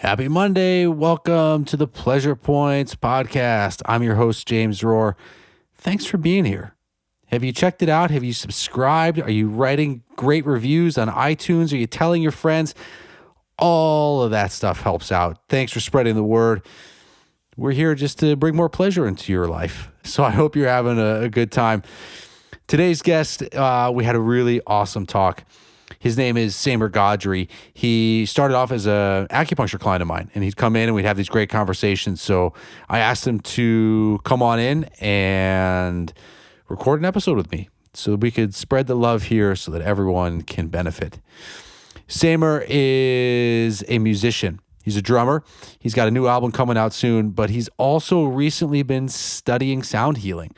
Happy Monday. Welcome to the Pleasure Points podcast. I'm your host, James Rohr. Thanks for being here. Have you checked it out? Have you subscribed? Are you writing great reviews on iTunes? Are you telling your friends? All of that stuff helps out. Thanks for spreading the word. We're here just to bring more pleasure into your life. So I hope you're having a good time. Today's guest, we had a really awesome talk. His name is Ghadry. He started off as an acupuncture client of mine, and he'd come in and we'd have these great conversations. So I asked him to come on in and record an episode with me so that we could spread the love here so that everyone can benefit. Samer is a musician. He's a drummer. He's got a new album coming out soon, but he's also recently been studying sound healing,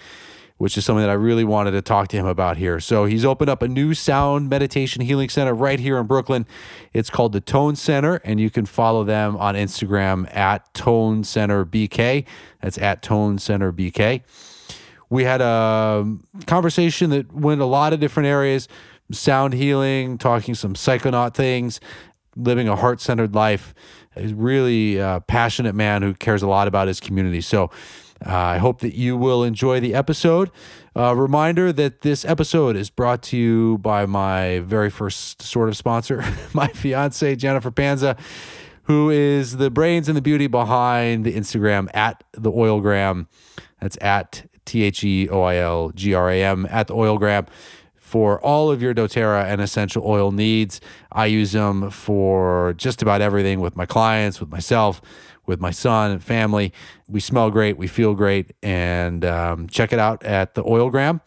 which is something that I really wanted to talk to him about here. So he's opened up a new sound meditation healing center right here in Brooklyn. It's called the Tone Center, and you can follow them on Instagram at Tone Center BK. That's at Tone Center BK. We had a conversation that went a lot of different areas, sound healing, talking some psychonaut things, living a heart-centered life. He's really a passionate man who cares a lot about his community. So I hope that you will enjoy the episode. Reminder that this episode is brought to you by my very first sort of sponsor, my fiance, Jennifer Panza, who is the brains and the beauty behind the Instagram at the Oilgram. That's at TheOilgram, at the Oilgram. For all of your doTERRA and essential oil needs. I use them for just about everything with my clients, with myself, with my son and family. We smell great, we feel great, and check it out at the Oilgram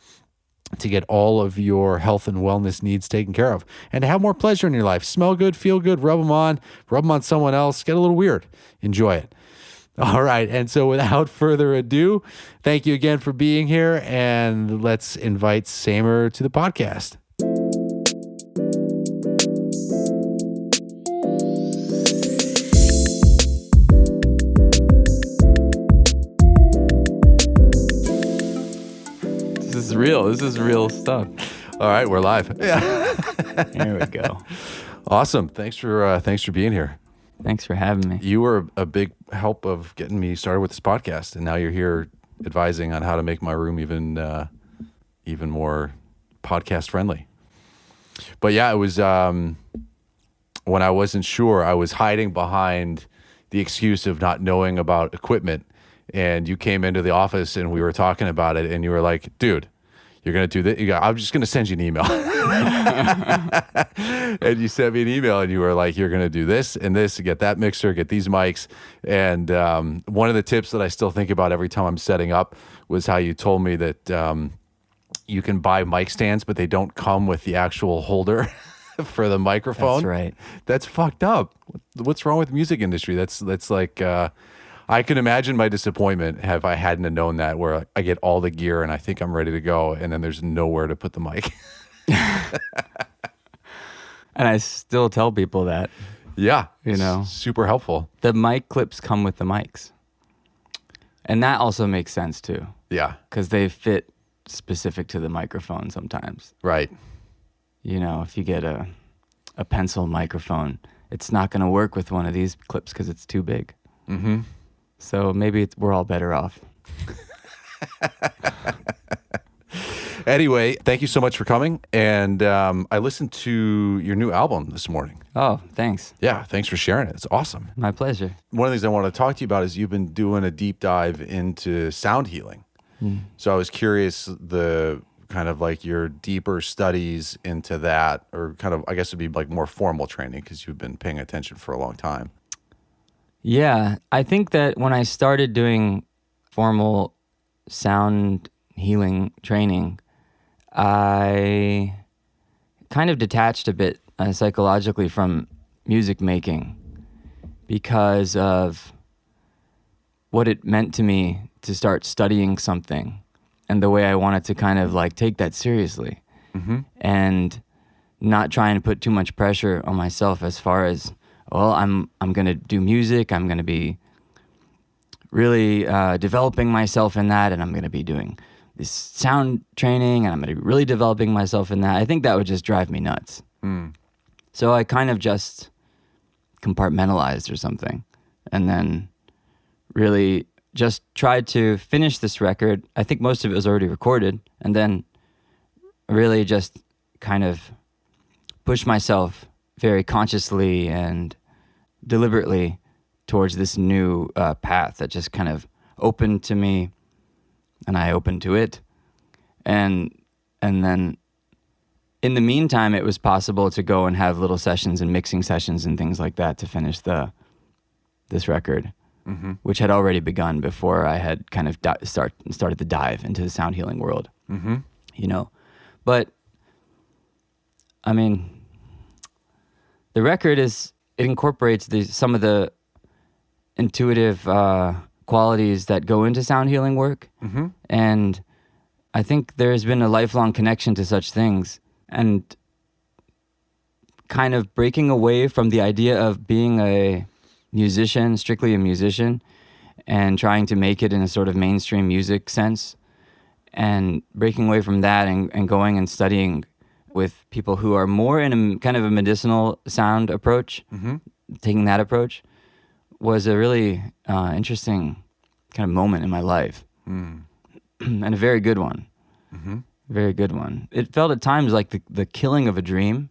to get all of your health and wellness needs taken care of and to have more pleasure in your life. Smell good, feel good, rub them on someone else, get a little weird. Enjoy it. All right, and so without further ado, thank you again for being here, and let's invite Samer to the podcast. This is real. This is real stuff. All right, we're live. Yeah. There we go. Awesome. Thanks for being here. Thanks for having me. You were a big help of getting me started with this podcast, and now you're here advising on how to make my room even more podcast friendly. But yeah, it was when I wasn't sure, I was hiding behind the excuse of not knowing about equipment, and you came into the office and we were talking about it, and you were like, "Dude, you're going to do this. I'm just going to send you an email." And you sent me an email and you were like, "You're going to do this and this, get that mixer, get these mics." And one of the tips that I still think about every time I'm setting up was how you told me that you can buy mic stands, but they don't come with the actual holder for the microphone. That's right. That's fucked up. What's wrong with the music industry? That's like... I can imagine my disappointment if I hadn't have known that, where I get all the gear and I think I'm ready to go, and then there's nowhere to put the mic. And I still tell people that. Yeah. You know, super helpful. the mic clips come with the mics. And that also makes sense too. Yeah. Because they fit specific to the microphone sometimes. Right. You know, if you get a pencil microphone, it's not going to work with one of these clips because it's too big. Mm-hmm. So maybe we're all better off. Anyway, thank you so much for coming. And I listened to your new album this morning. Oh, thanks. Yeah, thanks for sharing it. It's awesome. My pleasure. One of the things I want to talk to you about is you've been doing a deep dive into sound healing. So I was curious, the kind of like your deeper studies into that, or kind of, I guess it'd be like more formal training because you've been paying attention for a long time. Yeah, I think that when I started doing formal sound healing training, I kind of detached a bit psychologically from music making because of what it meant to me to start studying something and the way I wanted to kind of like take that seriously and not trying to put too much pressure on myself as far as, well, I'm going to do music, I'm going to be really developing myself in that, and I'm going to be doing this sound training, and I'm going to be really developing myself in that. I think that would just drive me nuts. So I kind of just compartmentalized or something. and then really just tried to finish this record. I think most of it was already recorded, and then really just kind of push myself very consciously and deliberately towards this new path that just kind of opened to me, and I opened to it. And then in the meantime, it was possible to go and have little sessions and mixing sessions and things like that to finish this record, which had already begun before I had kind of started to dive into the sound healing world. But I mean, the record it incorporates some of the intuitive qualities that go into sound healing work, and I think there's been a lifelong connection to such things, and kind of breaking away from the idea of being a musician, strictly a musician, and trying to make it in a sort of mainstream music sense, and breaking away from that and going and studying with people who are more in a kind of a medicinal sound approach, taking that approach, was a really interesting kind of moment in my life. And a very good one. Very good one. It felt at times like the killing of a dream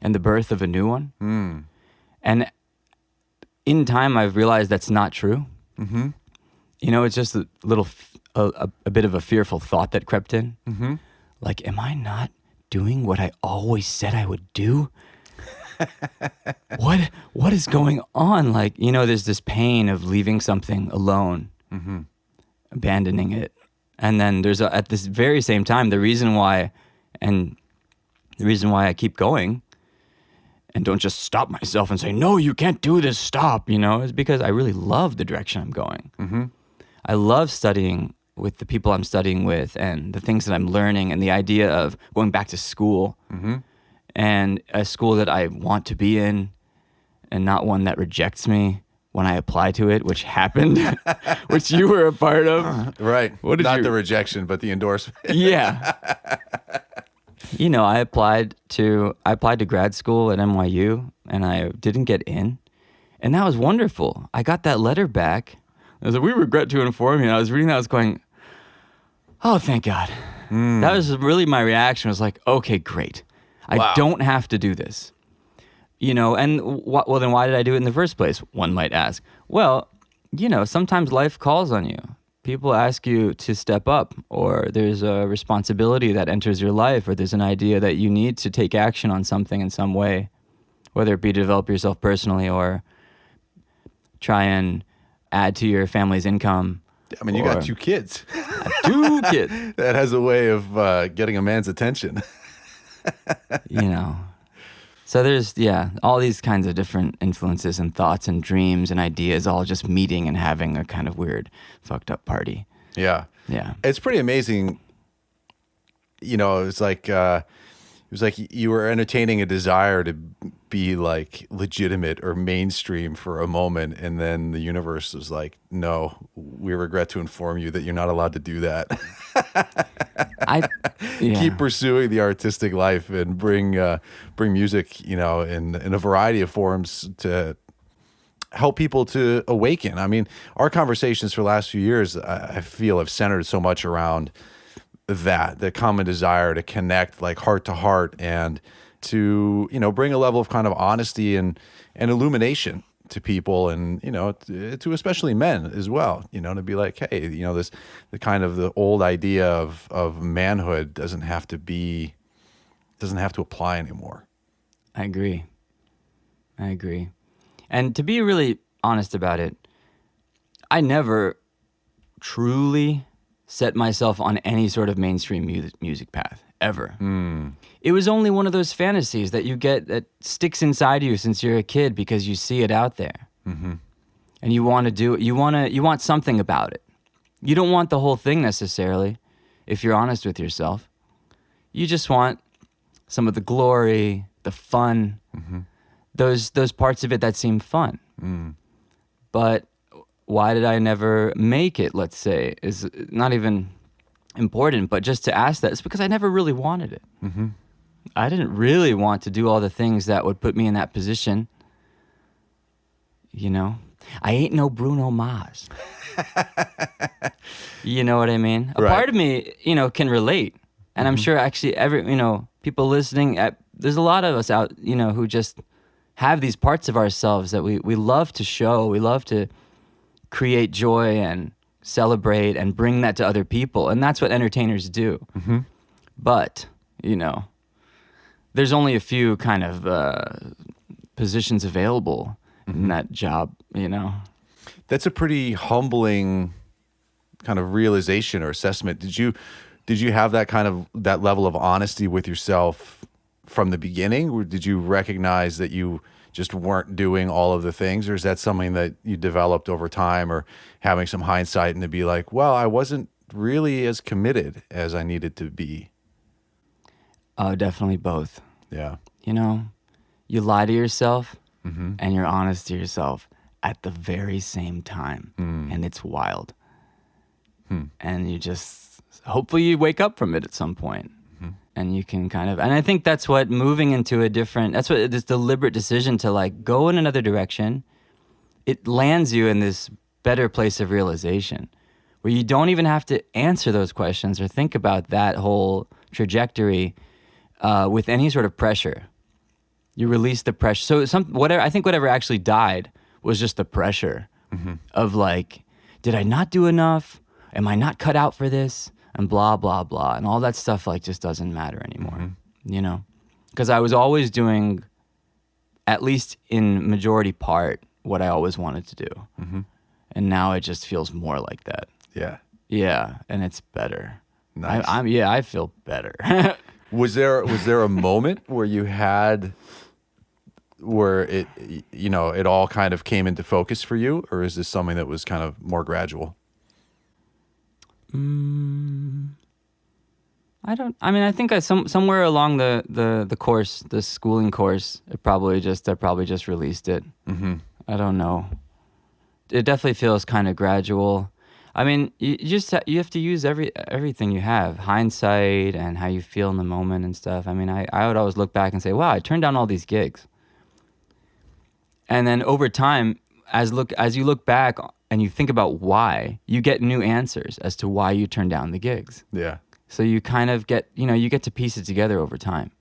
and the birth of a new one. And in time, I've realized that's not true. It's just a little, a bit of a fearful thought that crept in. Like, am I not doing what I always said I would do? What is going on? Like, there's this pain of leaving something alone, abandoning it. And then there's at this very same time, the reason why I keep going and don't just stop myself and say, no, you can't do this, stop, is because I really love the direction I'm going. I love studying with the people I'm studying with and the things that I'm learning, and the idea of going back to school, and a school that I want to be in and not one that rejects me when I apply to it, which happened, which you were a part of. Right. Not the rejection, but the endorsement. Yeah. I applied to grad school at NYU, and I didn't get in. And that was wonderful. I got that letter back. I was like, we regret to inform you. And I was reading that, I was going, oh, thank God. That was really my reaction. I was like, okay, great. I don't have to do this. And well, then why did I do it in the first place? One might ask. Well, sometimes life calls on you. People ask you to step up, or there's a responsibility that enters your life, or there's an idea that you need to take action on something in some way, whether it be to develop yourself personally or try and add to your family's income. I mean, you got 2 kids. 2 kids. That has a way of getting a man's attention. So there's, all these kinds of different influences and thoughts and dreams and ideas all just meeting and having a kind of weird, fucked up party. Yeah. Yeah. It's pretty amazing. It was like you were entertaining a desire to be like legitimate or mainstream for a moment, and then the universe was like, no, we regret to inform you that you're not allowed to do that. Keep pursuing the artistic life and bring music, in a variety of forms to help people to awaken. I mean, our conversations for the last few years, I feel, have centered so much around the common desire to connect, like heart to heart, and to bring a level of kind of honesty and illumination to people, and to especially men as well, to be like, hey, the kind of the old idea of manhood doesn't have to apply anymore. I agree. And to be really honest about it, I never truly set myself on any sort of mainstream music path, ever. It was only one of those fantasies that you get that sticks inside you since you're a kid because you see it out there. And you want to do it. You want something about it. You don't want the whole thing necessarily, if you're honest with yourself. You just want some of the glory, the fun, those parts of it that seem fun. But why did I never make it, let's say, is not even important, but just to ask that, it's because I never really wanted it. I didn't really want to do all the things that would put me in that position, I ain't no Bruno Mars. You know what I mean? A Right. part of me, can relate. And I'm sure actually people listening, there's a lot of us out, who just have these parts of ourselves that we love to show. We love to create joy and celebrate and bring that to other people. And that's what entertainers do. But, there's only a few kind of positions available in that job, That's a pretty humbling kind of realization or assessment. Did you have that level of honesty with yourself from the beginning, or did you recognize that you just weren't doing all of the things, or is that something that you developed over time, or having some hindsight and to be like, well, I wasn't really as committed as I needed to be? Oh, definitely both. Yeah. You lie to yourself and you're honest to yourself at the very same time. And it's wild. And you just, hopefully you wake up from it at some point. And you can and I think that's what moving into that's what this deliberate decision to like go in another direction, it lands you in this better place of realization where you don't even have to answer those questions or think about that whole trajectory with any sort of pressure. You release the pressure. So whatever actually died was just the pressure of like, did I not do enough? Am I not cut out for this? And blah, blah, blah. And all that stuff like just doesn't matter anymore, Because I was always doing, at least in majority part, what I always wanted to do. And now it just feels more like that. Yeah. Yeah, and it's better. Nice. I feel better. Was there a moment where you had where it all kind of came into focus for you, or is this something that was kind of more gradual? I think somewhere along the course, the schooling course, I probably just released it. I don't know. It definitely feels kind of gradual. I mean, you have to use everything you have, hindsight and how you feel in the moment and stuff. I mean, I would always look back and say, wow, I turned down all these gigs. And then over time, as you look back and you think about why, you get new answers as to why you turned down the gigs. Yeah. So you kind of get, you get to piece it together over time.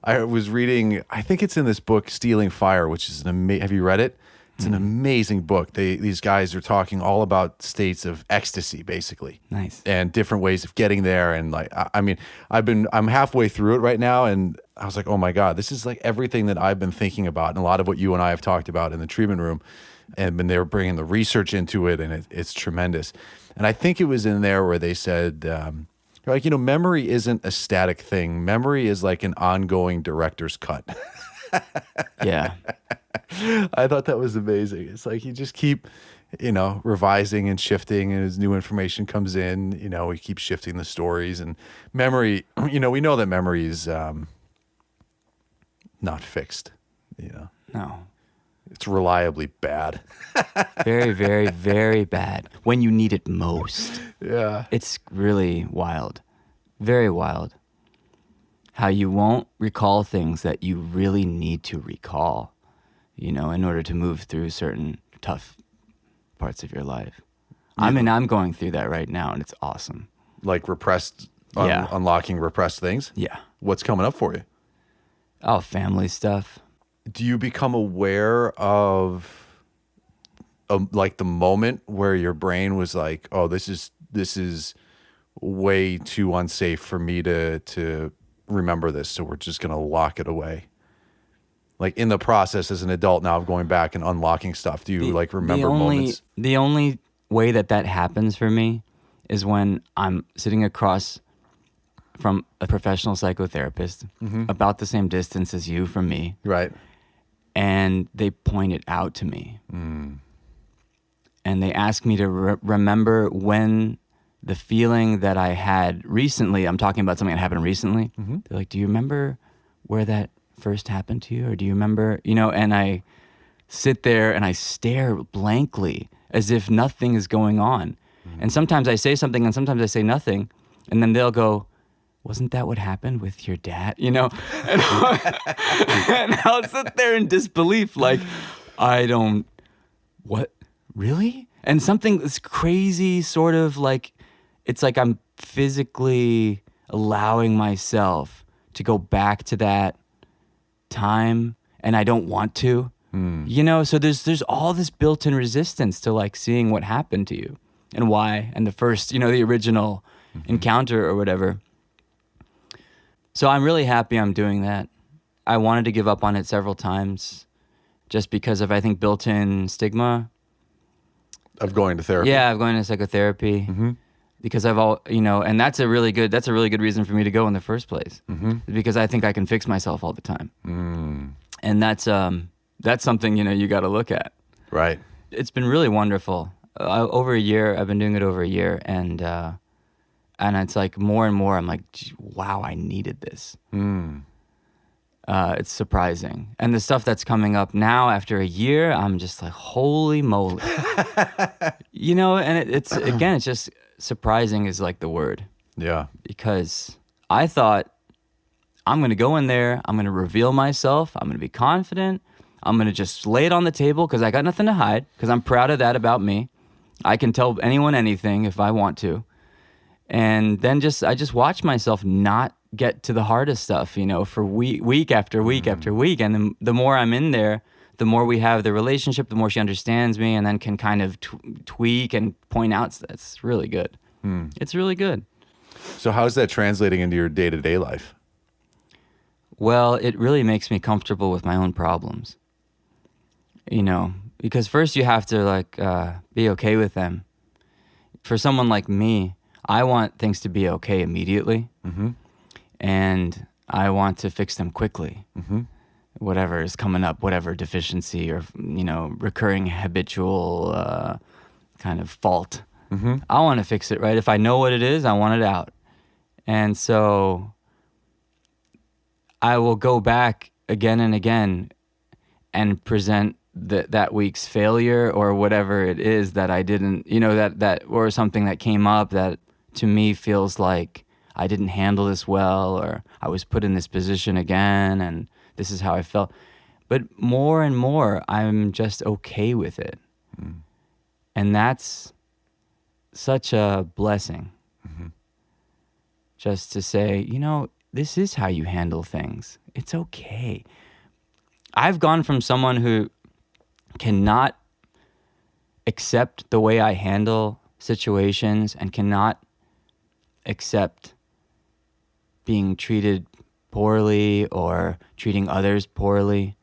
I was reading, I think it's in this book, Stealing Fire, which is have you read it? It's an amazing book. These guys are talking all about states of ecstasy, basically. Nice. And different ways of getting there. And like, I mean, I'm halfway through it right now, and I was like, oh my God, this is like everything that I've been thinking about, and a lot of what you and I have talked about in the treatment room. And when they were bringing the research into it, and it's tremendous. And I think it was in there where they said, like, memory isn't a static thing. Memory is like an ongoing director's cut. Yeah. I thought that was amazing. It's like you just keep, revising and shifting, and as new information comes in, we keep shifting the stories. And memory, we know that memory is not fixed, No. It's reliably bad. Very, very, very bad. When you need it most. Yeah. It's really wild. Very wild. How you won't recall things that you really need to recall, in order to move through certain tough parts of your life. I mean, I'm going through that right now, and it's awesome. Like repressed, Yeah. unlocking repressed things? Yeah. What's coming up for you? Oh, family stuff. Do you become aware of like the moment where your brain was like, oh, this is way too unsafe for me to remember this, so we're just going to lock it away? Like in the process as an adult now of going back and unlocking stuff, do you remember moments? The only way that happens for me is when I'm sitting across from a professional psychotherapist about the same distance as you from me. Right. And they point it out to me. And they ask me to remember when the feeling that I had recently, I'm talking about something that happened recently. They're like, do you remember where that first happened to you? Or do you remember, and I sit there and I stare blankly as if nothing is going on. And sometimes I say something and sometimes I say nothing. And then they'll go, wasn't that what happened with your dad? And I'll sit there in disbelief, like, what? really? And something that's crazy, sort of like, it's like I'm physically allowing myself to go back to that time, and I don't want to. You know, so there's all this built-in resistance to like seeing what happened to you and why, and the first, you know, the original encounter or whatever. So I'm really happy I'm doing that. I wanted to give up on it several times just because of, I think, built-in stigma. Of going to therapy? Yeah, of going to psychotherapy. Because you know, and that's a really good reason for me to go in the first place. Because I think I can fix myself all the time. And that's something, you know, you got to look at. Right. It's been really wonderful. Over a year, I've been doing it over a year, and it's like more and more, I'm like, wow, I needed this. It's surprising. And the stuff that's coming up now after a year, I'm just like, holy moly. You know, and it's again, it's just surprising is like the word. Yeah. Because I thought, I'm going to go in there, I'm going to reveal myself, I'm going to be confident, I'm going to just lay it on the table because I got nothing to hide, because I'm proud of that about me. I can tell anyone anything if I want to. And then I just watch myself not get to the hardest stuff, you know, for week after week after week. And then the more I'm in there, the more we have the relationship, the more she understands me, and then can kind of tweak and point out. That's really good. It's really good. So how's that translating into your day-to-day life? Well, it really makes me comfortable with my own problems. You know, because first you have to like be okay with them. For someone like me, I want things to be okay immediately, and I want to fix them quickly. Whatever is coming up, whatever deficiency or, you know, recurring habitual kind of fault, I want to fix it, right? If I know what it is, I want it out. And so I will go back again and again and present that week's failure or whatever it is that I didn't, you know, that or something that came up that to me feels like I didn't handle this well, or I was put in this position again and this is how I felt. But more and more, I'm just okay with it. And that's such a blessing. Just to say, you know, this is how you handle things. It's okay. I've gone from someone who cannot accept the way I handle situations and cannot accept being treated poorly or treating others poorly,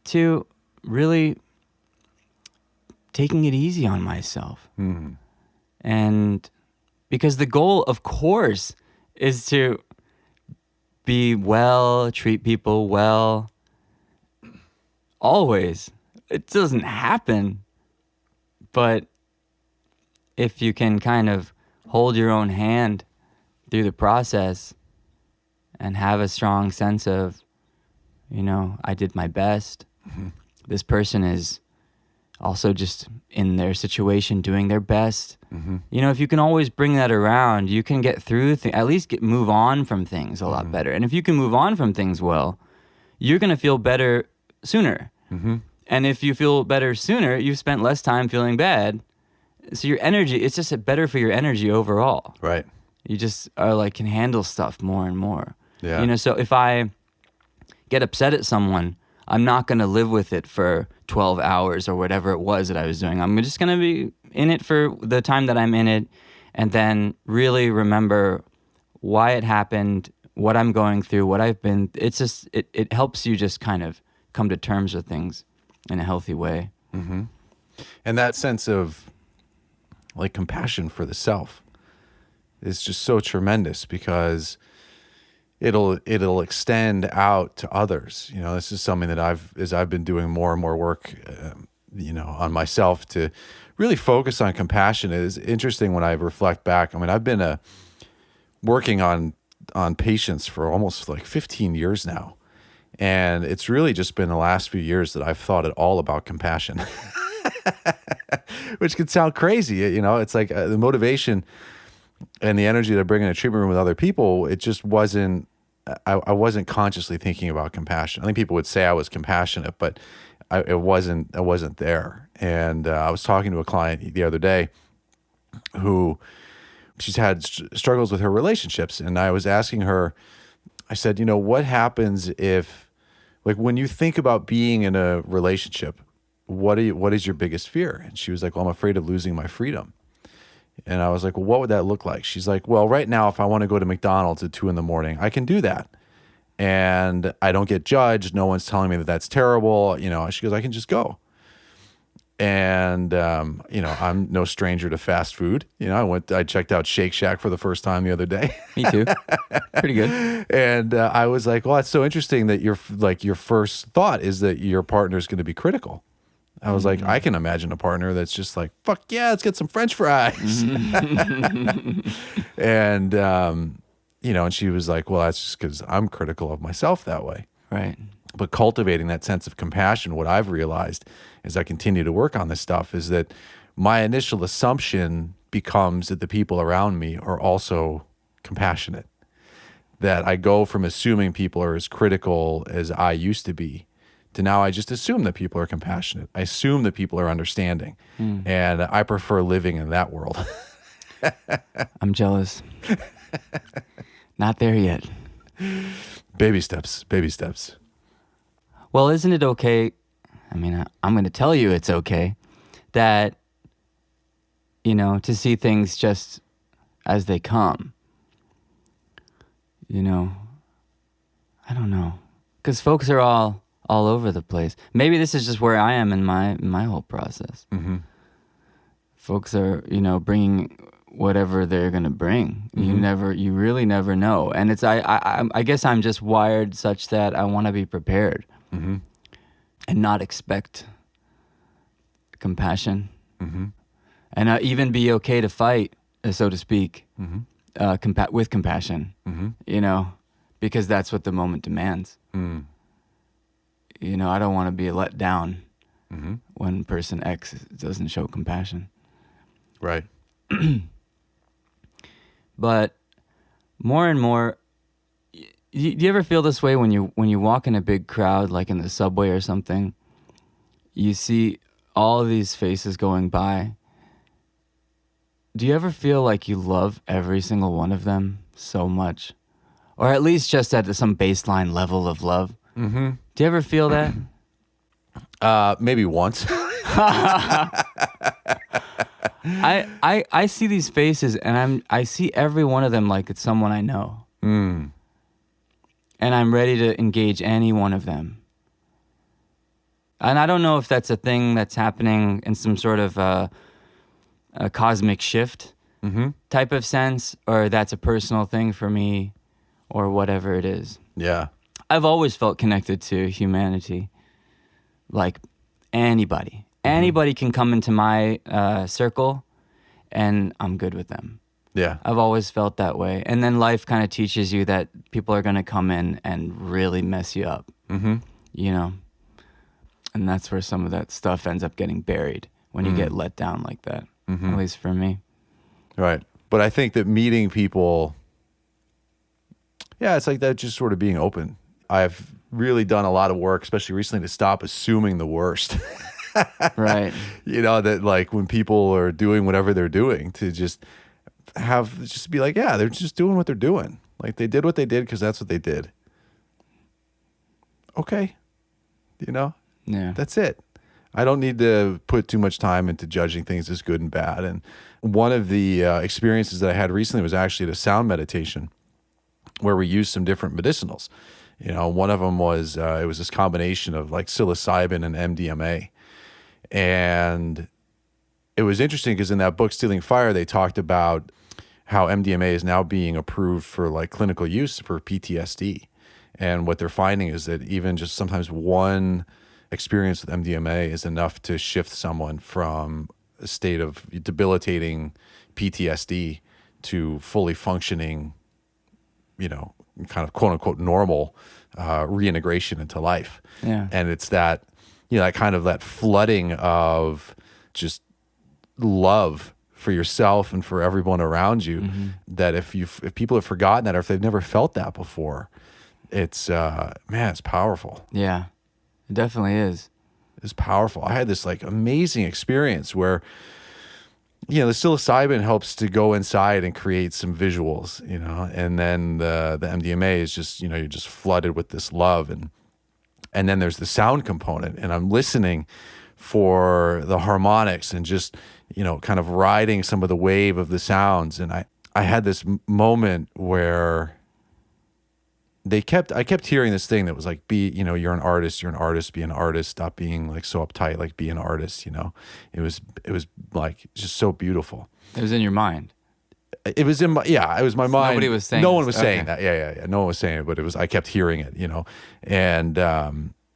to really taking it easy on myself. And because the goal, of course, is to be well, treat people well, always. It doesn't happen, but if you can kind of hold your own hand through the process and have a strong sense of, you know, I did my best. This person is also just in their situation doing their best. You know, if you can always bring that around, you can get through at least move on from things a lot better. And if you can move on from things well, you're going to feel better sooner. And if you feel better sooner, you've spent less time feeling bad. So your energy, it's just better for your energy overall. Right. You just are like, can handle stuff more and more. Yeah. You know, so if I get upset at someone, I'm not going to live with it for 12 hours or whatever it was that I was doing. I'm just going to be in it for the time that I'm in it, and then really remember why it happened, what I'm going through, what I've been. It's just, it helps you just kind of come to terms with things in a healthy way. And that sense of like compassion for the self is just so tremendous, because it'll extend out to others. You know, this is something that as I've been doing more and more work, you know, on myself to really focus on compassion. It is interesting when I reflect back. I mean, I've been working on patients for almost like 15 years now. And it's really just been the last few years that I've thought at all about compassion, which could sound crazy. You know, it's like the motivation and the energy that I bring in a treatment room with other people, it just wasn't, I wasn't consciously thinking about compassion. I think people would say I was compassionate, but it wasn't there. And I was talking to a client the other day who she's had struggles with her relationships, and I was asking her, I said, what happens if, like, when you think about being in a relationship, what is your biggest fear? And she was like, well, I'm afraid of losing my freedom. And I was like, well, what would that look like? She's like, well, right now, if I want to go to McDonald's at 2 a.m, I can do that. And I don't get judged. No one's telling me that that's terrible. She goes, I can just go. And, I'm no stranger to fast food. I checked out Shake Shack for the first time the other day. Me too. Pretty good. And I was like, well, it's so interesting that your first thought is that your partner is going to be critical. I was like, I can imagine a partner that's just like, fuck yeah, let's get some French fries. And, and she was like, well, that's just because I'm critical of myself that way. Right. But cultivating that sense of compassion, what I've realized as I continue to work on this stuff is that my initial assumption becomes that the people around me are also compassionate. That I go from assuming people are as critical as I used to be to now I just assume that people are compassionate. I assume that people are understanding. And I prefer living in that world. I'm jealous. Not there yet. Baby steps, baby steps. Well, isn't it okay? I mean, I'm going to tell you it's okay that, to see things just as they come. I don't know. Because folks are all over the place. Maybe this is just where I am in my whole process. Mm-hmm. Folks are, bringing whatever they're going to bring. Mm-hmm. You really never know. And it's, I guess I'm just wired such that I want to be prepared. Mm-hmm. And not expect compassion. Mm-hmm. And even be okay to fight, so to speak, Mm-hmm. with compassion, because that's what the moment demands. Mm. I don't want to be let down Mm-hmm. when person X doesn't show compassion. Right. But more and more, do you ever feel this way when you walk in a big crowd, like in the subway or something? You see all of these faces going by. Do you ever feel like you love every single one of them so much? Or at least just at some baseline level of love? Mm-hmm. Do you ever feel that? Maybe once. I see these faces and I see every one of them like it's someone I know. Mm. And I'm ready to engage any one of them. And I don't know if that's a thing that's happening in some sort of a cosmic shift type of sense, or that's a personal thing for me, or whatever it is. Yeah. I've always felt connected to humanity. Like anybody. Anybody can come into my circle and I'm good with them. Yeah. I've always felt that way. And then life kind of teaches you that people are going to come in and really mess you up, And that's where some of that stuff ends up getting buried when you get let down like that, at least for me. Right. But I think that meeting people, it's like that, just sort of being open. I've really done a lot of work, especially recently, to stop assuming the worst. Right. That like when people are doing whatever they're doing, to just be like, yeah, they're just doing what they're doing. Like they did what they did because that's what they did. Okay. Yeah. That's it. I don't need to put too much time into judging things as good and bad. And one of the experiences that I had recently was actually at a sound meditation where we used some different medicinals. One of them was, it was this combination of like psilocybin and MDMA. And it was interesting because in that book, Stealing Fire, they talked about how MDMA is now being approved for like clinical use for PTSD. And what they're finding is that even just sometimes one experience with MDMA is enough to shift someone from a state of debilitating PTSD to fully functioning, kind of quote unquote normal reintegration into life. Yeah. And it's that, that kind of that flooding of just love for yourself and for everyone around you, that if people have forgotten that, or if they've never felt that before, it's it's powerful. Yeah, it definitely is. It was powerful. I had this like amazing experience where, you know, the psilocybin helps to go inside and create some visuals, you know, and then the MDMA is just, you know, you're just flooded with this love. And then there's the sound component, and I'm listening for the harmonics and just, you know, kind of riding some of the wave of the sounds. And I had this moment where I kept hearing this thing that was like, you know, you're an artist, be an artist, stop being like so uptight, like be an artist, you know. It was like just so beautiful. It was in your mind. It was in my, it was my mind. Nobody was saying no one this. was saying that. Yeah. No one was saying it, but I kept hearing it, you know, and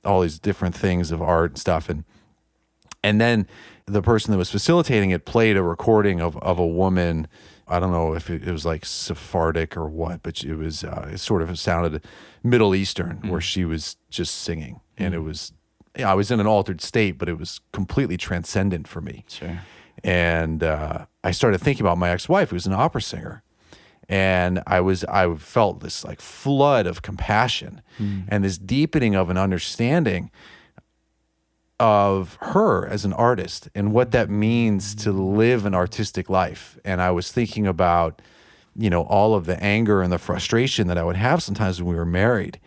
all these different things of art and stuff. And then the person that was facilitating it played a recording of a woman. I don't know if it was like Sephardic or what, but it was it sort of sounded Middle Eastern, where she was just singing, and it was, I was in an altered state, but it was completely transcendent for me. Sure. And I started thinking about my ex-wife, who's an opera singer, and I felt this like flood of compassion and this deepening of an understanding of her as an artist and what that means to live an artistic life. And I was thinking about, you know, all of the anger and the frustration that I would have sometimes when we were married.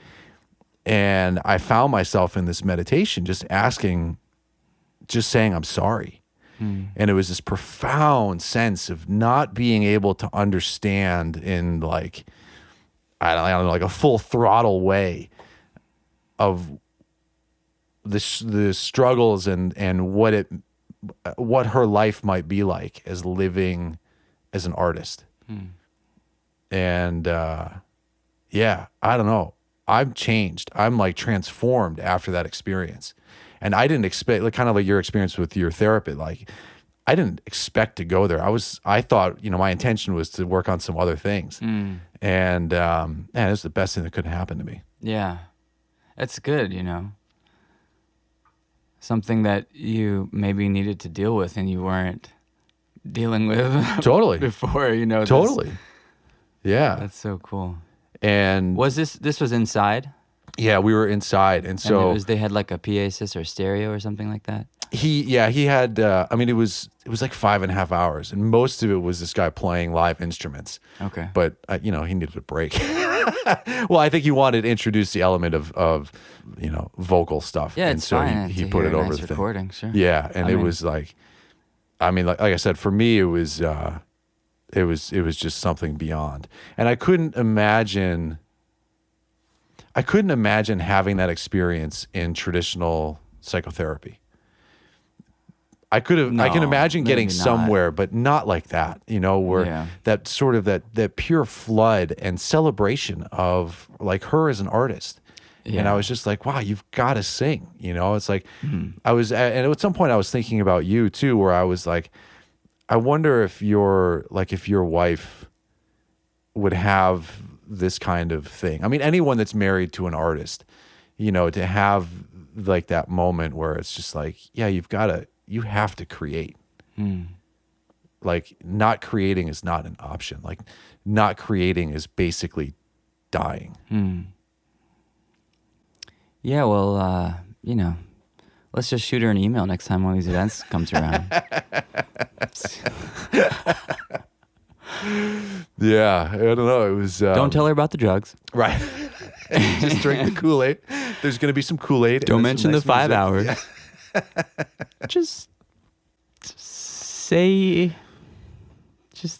And I found myself in this meditation just saying, I'm sorry. And it was this profound sense of not being able to understand in like, I don't know, like a full throttle way of the struggles and what her life might be like as living as an artist. And I don't know. I'm changed. I'm like transformed after that experience. And I didn't expect, like kind of like your experience with your therapist, like I didn't expect to go there. I thought, you know, my intention was to work on some other things. And man, it was the best thing that could happen to me. Yeah. That's good, you know. Something that you maybe needed to deal with and you weren't dealing with Totally. before, you know. Totally. Yeah. That's so cool. And Was this was inside? yeah, we were inside. And so And they had like a PA system or stereo or something like that? he had, I mean, it was like 5.5 hours, and most of it was this guy playing live instruments. Okay. But, you know, he needed a break. Well, I think he wanted to introduce the element of you know, vocal stuff. Yeah, and it's so fine he to put hear it a over nice the thing. recording, sure. Yeah, and I it mean- was like, I mean, like I said, for me, it was just something beyond. And I couldn't imagine having that experience in traditional psychotherapy. I can imagine getting maybe not. somewhere, but not like that, you know, where Yeah. that sort of that pure flood and celebration of like her as an artist. And Yeah. I was just like, wow, you've got to sing, you know. It's like and at some point I was thinking about you too, where I was like, I wonder if your wife would have this kind of thing. I mean, anyone that's married to an artist, you know, to have like that moment where it's just like, yeah, you have to create. Like not creating is not an option. Like not creating is basically dying. Yeah, well, you know, let's just shoot her an email next time one of these events comes around. Yeah, I don't know. It was Don't tell her about the drugs. right. Just drink the Kool-Aid. There's going to be some Kool-Aid. and Don't there's mention some the 5 nice hours. music. Just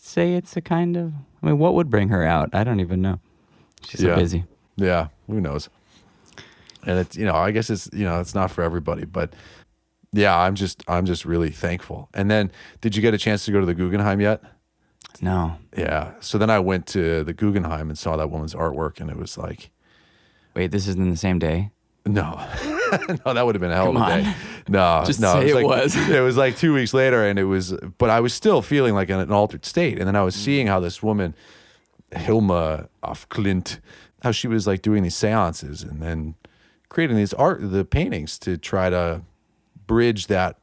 say it's a kind of, I mean, what would bring her out? I don't even know. She's so busy. Yeah, who knows? And it's, you know, I guess it's, you know, it's not for everybody, but yeah, I'm just really thankful. And then, did you get a chance to go to the Guggenheim yet? No. Yeah. So then I went to the Guggenheim and saw that woman's artwork, and it was like, Wait, this isn't the same day? no, no, that would have been a hell of Come a on. day. No, Just no, say it like, was. It was like 2 weeks later, and it was, but I was still feeling like in an altered state. And then I was seeing how this woman, Hilma af Klint, how she was like doing these seances and then creating the paintings to try to bridge that,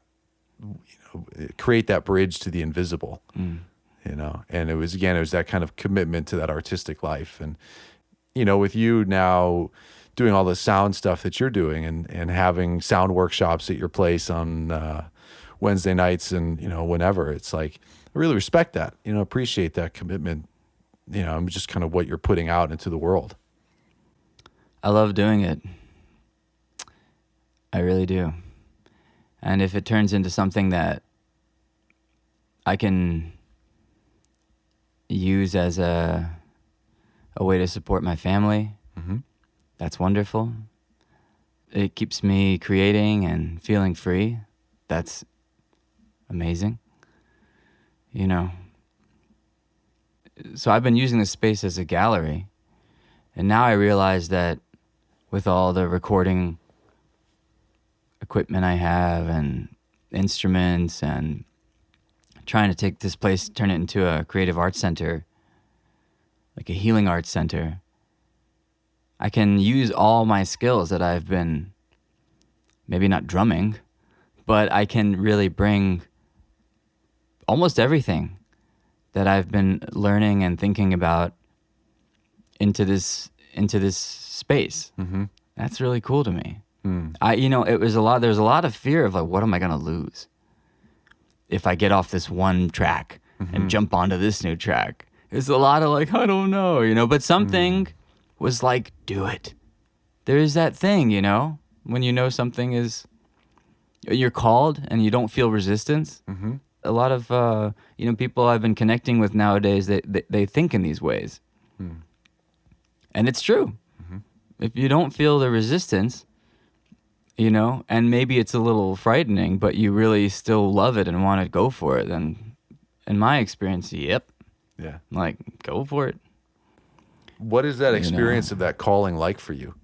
you know, create that bridge to the invisible, you know. And it was that kind of commitment to that artistic life. And, you know, with you now doing all the sound stuff that you're doing and having sound workshops at your place on Wednesday nights and, whenever. It's like, I really respect that, appreciate that commitment, I'm just kind of what you're putting out into the world. I love doing it. I really do. And if it turns into something that I can use as a way to support my family, that's wonderful. It keeps me creating and feeling free. That's amazing. So I've been using this space as a gallery, and now I realize that with all the recording equipment I have and instruments and trying to take this place, turn it into a creative arts center, like a healing arts center, I can use all my skills that I've been, maybe not drumming, but I can really bring almost everything that I've been learning and thinking about into this space. That's really cool to me. There's a lot of fear of like, what am I gonna lose if I get off this one track and jump onto this new track? There's a lot of like, I don't know, but something was like, do it. There is that thing, when something is, you're called and you don't feel resistance. A lot of, people I've been connecting with nowadays, they think in these ways. And it's true. If you don't feel the resistance, and maybe it's a little frightening, but you really still love it and want to go for it, then in my experience, yep. Yeah. Like, go for it. What is that experience of that calling like for you?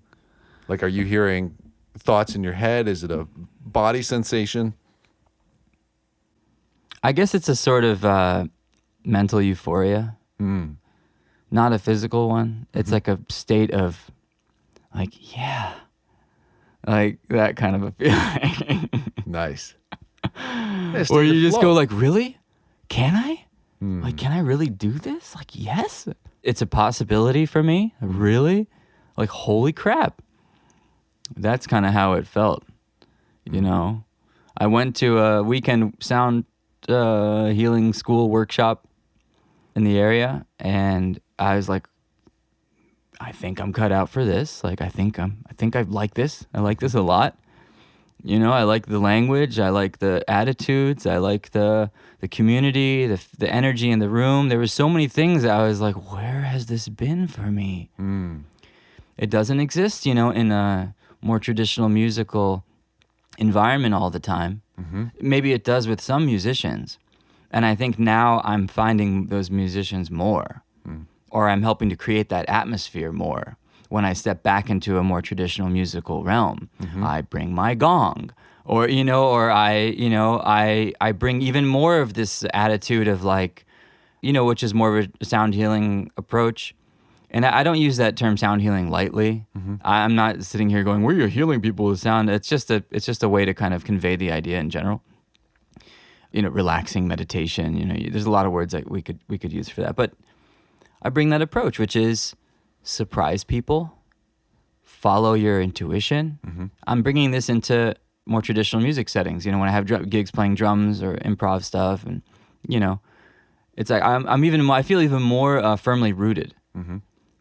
Like, are you hearing thoughts in your head? Is it a body sensation? I guess it's a sort of mental euphoria, not a physical one. It's like a state of, like, yeah, like that kind of a feeling. Nice. Or you just go like, really? Can I? Like, can I really do this? Like, yes. It's a possibility for me. Really? Like, holy crap. That's kind of how it felt, I went to a weekend sound healing school workshop in the area, and I was like, I think I'm cut out for this. Like, I think I like this. I like this a lot. I like the language. I like the attitudes. I like the community, the energy in the room. There were so many things that I was like, where has this been for me? It doesn't exist, in a more traditional musical environment all the time. Maybe it does with some musicians. And I think now I'm finding those musicians more, or I'm helping to create that atmosphere more. When I step back into a more traditional musical realm, I bring my gong, or I bring even more of this attitude of like, which is more of a sound healing approach. And I don't use that term sound healing lightly. I'm not sitting here going, "We're healing people with sound." It's just a way to kind of convey the idea in general. Relaxing meditation. There's a lot of words that we could use for that, but I bring that approach, which is surprise people, follow your intuition. I'm bringing this into more traditional music settings. When I have gigs playing drums or improv stuff, and it's like I feel even more firmly rooted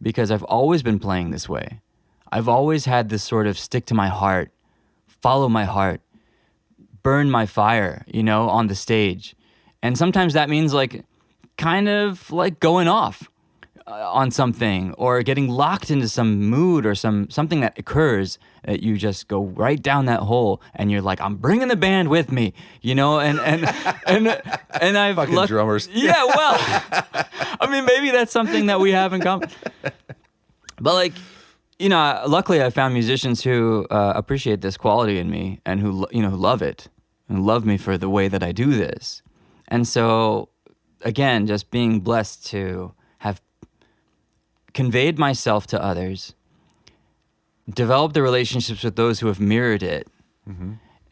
because I've always been playing this way. I've always had this sort of stick to my heart, follow my heart, burn my fire, on the stage, and sometimes that means like kind of like going off on something or getting locked into some mood or something that occurs that you just go right down that hole and you're like, I'm bringing the band with me, and I've fucking drummers. Yeah, well, I mean, maybe that's something that we have in common. But like, luckily I found musicians who appreciate this quality in me and who love it and love me for the way that I do this. And so again, just being blessed to have conveyed myself to others, developed the relationships with those who have mirrored it,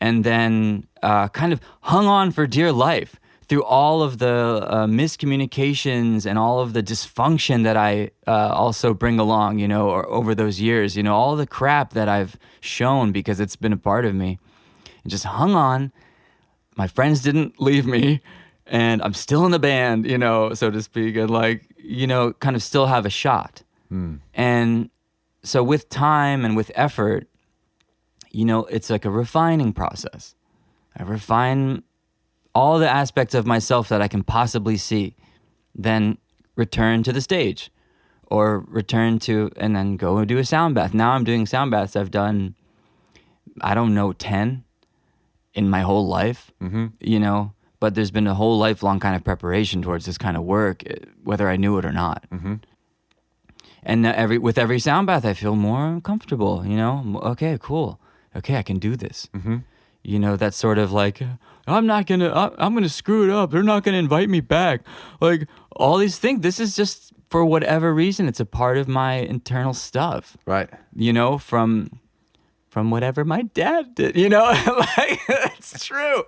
and then kind of hung on for dear life through all of the miscommunications and all of the dysfunction that I also bring along, or over those years, all the crap that I've shown because it's been a part of me, and just hung on. My friends didn't leave me, and I'm still in the band, so to speak, and kind of still have a shot. And so with time and with effort, it's like a refining process. I refine all the aspects of myself that I can possibly see, then return to the stage or and then go and do a sound bath. Now I'm doing sound baths. I've done, 10 in my whole life, but there's been a whole lifelong kind of preparation towards this kind of work, whether I knew it or not. And with every sound bath, I feel more comfortable, Okay, cool. Okay, I can do this. That's sort of like, I'm gonna screw it up. They're not gonna invite me back. Like all these things, this is just for whatever reason, it's a part of my internal stuff. Right. From whatever my dad did, it's true.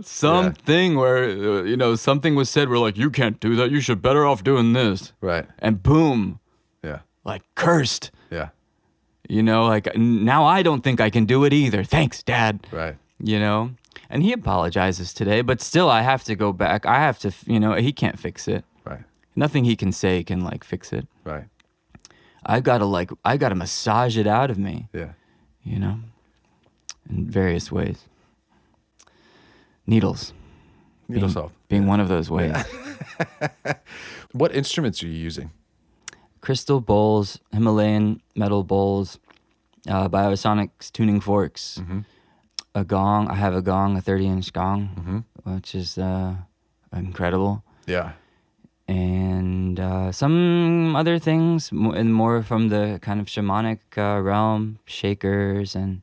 Something where, something was said where like, you can't do that. You should better off doing this. Right. And boom. Yeah. Like cursed. Yeah. Now I don't think I can do it either. Thanks, Dad. Right. And he apologizes today, but still I have to go back. I have to, he can't fix it. Right. Nothing he can say can fix it. Right. I gotta massage it out of me. Yeah. In various ways. Needles. Needle self. Being one of those ways. Yeah. What instruments are you using? Crystal bowls, Himalayan metal bowls, Biosonics tuning forks, a gong. I have a gong, a 30-inch gong, which is incredible. Yeah. And some other things, and more from the kind of shamanic realm, shakers and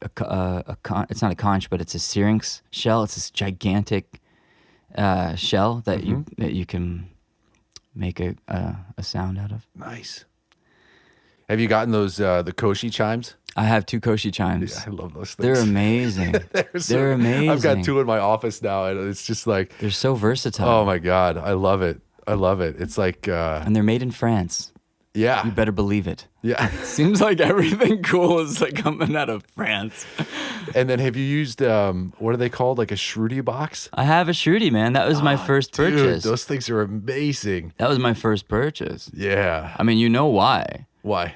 it's not a conch, but it's a syrinx shell. It's this gigantic shell that you can make a sound out of. Nice. Have you gotten those the Koshi chimes? I have 2 Koshi chimes. Yeah, I love those things. They're amazing. They're amazing. I've got 2 in my office now, and it's just like they're so versatile. Oh my God, I love it. I love it. It's like and they're made in France. Yeah. You better believe it. Yeah. Seems like everything cool is coming out of France. And then have you used what are they called? Like a Shruti box? I have a Shruti, man. That was my first purchase. Dude, those things are amazing. That was my first purchase. Yeah. I mean, you know why? Why?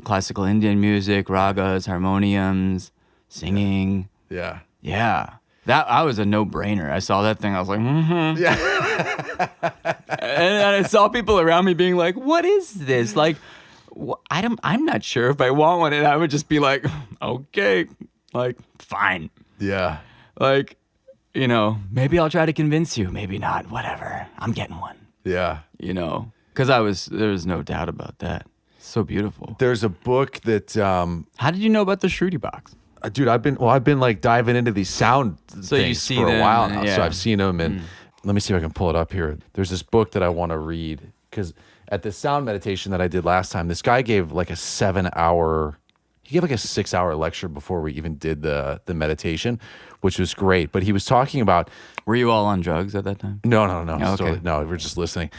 Classical Indian music, ragas, harmoniums, singing. Yeah. Yeah. I was a no-brainer. I saw that thing. I was like, Yeah. and I saw people around me being like, what is this? Like, I'm not sure if I want one. And I would just be like, okay, fine. Yeah. Maybe I'll try to convince you. Maybe not. Whatever. I'm getting one. Yeah. Because there was no doubt about that. So beautiful. There's a book that how did you know about the Shruti box? Dude, I've been diving into these sound things for a while now. Yeah. So I've seen them, and let me see if I can pull it up here. There's this book that I want to read because at the sound meditation that I did last time, this guy gave like a 7-hour. He gave like a 6-hour lecture before we even did the meditation, which was great. But he was talking about. Were you all on drugs at that time? No. Oh, okay. No, we're just listening.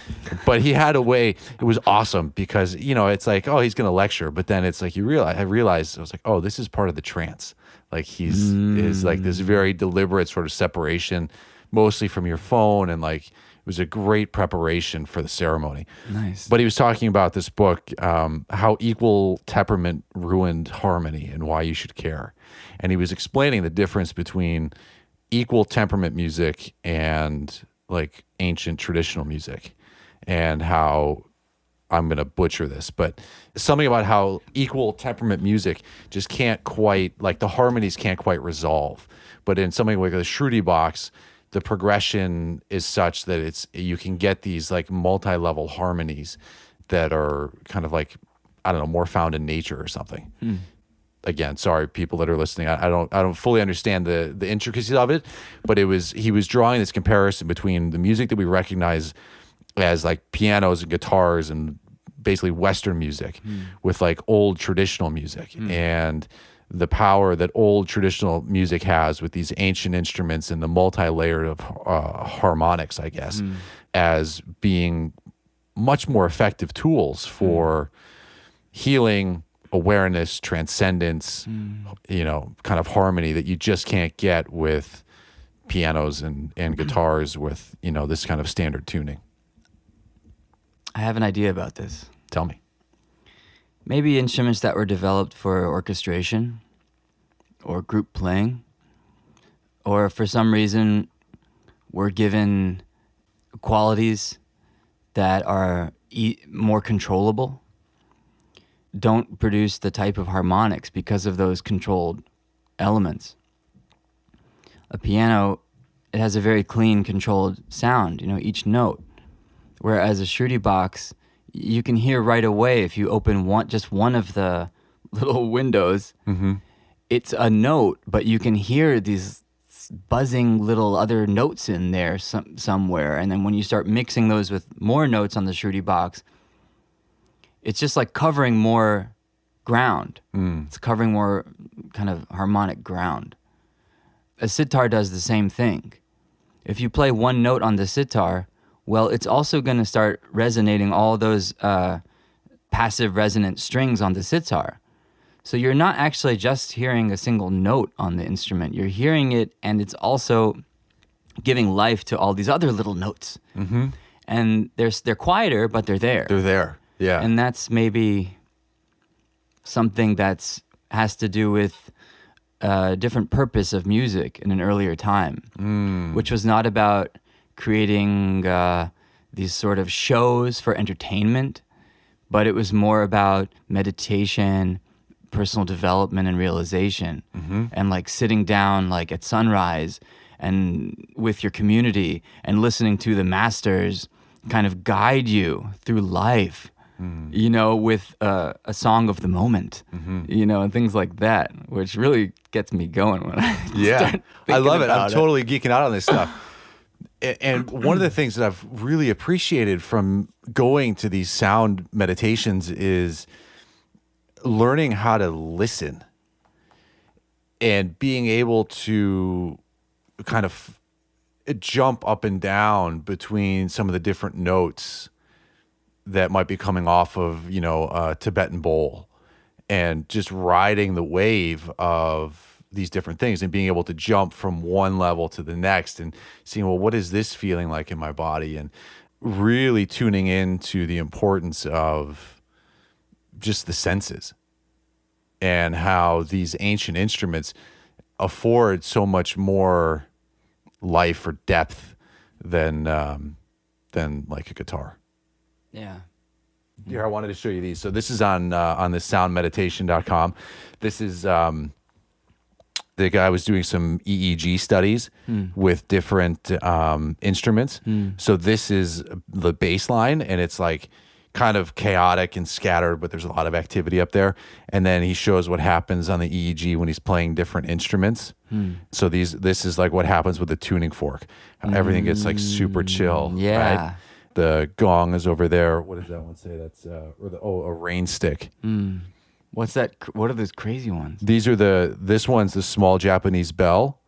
But he had a way. It was awesome because it's like, oh, he's going to lecture, but then it's like I realized I was like, oh, this is part of the trance. Like is like this very deliberate sort of separation, mostly from your phone, and like it was a great preparation for the ceremony. Nice. But he was talking about this book, how equal temperament ruined harmony and why you should care, and he was explaining the difference between equal temperament music and like ancient traditional music, and how I'm going to butcher this, but something about how equal temperament music just can't quite, like the harmonies can't quite resolve. But in something like the Shruti box, the progression is such that you can get these like multi-level harmonies that are kind of like, I don't know, more found in nature or something. Again, sorry, people that are listening. I don't fully understand the intricacies of it, but he was drawing this comparison between the music that we recognize as like pianos and guitars and basically Western music with like old traditional music, and the power that old traditional music has with these ancient instruments and the multi-layer of harmonics, I guess, as being much more effective tools for healing, awareness, transcendence, kind of harmony that you just can't get with pianos and guitars with, this kind of standard tuning. I have an idea about this. Tell me. Maybe instruments that were developed for orchestration or group playing, or for some reason were given qualities that are more controllable, don't produce the type of harmonics because of those controlled elements. A piano, it has a very clean, controlled sound, each note. Whereas a Shruti box, you can hear right away if you open just one of the little windows. It's a note, but you can hear these buzzing little other notes in there somewhere. And then when you start mixing those with more notes on the Shruti box, it's just like covering more ground. It's covering more kind of harmonic ground. A sitar does the same thing. If you play one note on the sitar, well, it's also going to start resonating all those passive resonant strings on the sitar. So you're not actually just hearing a single note on the instrument. You're hearing it, and it's also giving life to all these other little notes. And they're quieter, but they're there. They're there, yeah. And that's maybe something that has to do with a different purpose of music in an earlier time, which was not about creating these sort of shows for entertainment, but it was more about meditation, personal development, and realization, and like sitting down like at sunrise and with your community and listening to the masters kind of guide you through life, with a song of the moment, and things like that, which really gets me going when I start I love it. I'm it. totally geeking out on this stuff. And one of the things that I've really appreciated from going to these sound meditations is learning how to listen and being able to kind of jump up and down between some of the different notes that might be coming off of, a Tibetan bowl, and just riding the wave of these different things and being able to jump from one level to the next and seeing, well, what is this feeling like in my body? And really tuning into the importance of just the senses and how these ancient instruments afford so much more life or depth than like a guitar. Yeah. Here, I wanted to show you these. So this is on this soundmeditation.com. This is the guy was doing some EEG studies with different instruments. So this is the bass line, and it's like kind of chaotic and scattered, but there's a lot of activity up there. And then he shows what happens on the EEG when he's playing different instruments. So this is like what happens with the tuning fork. Everything gets like super chill. Yeah. Right? The gong is over there. What does that one say? That's a rain stick. What's that? What are those crazy ones? These are this one's the small Japanese bell,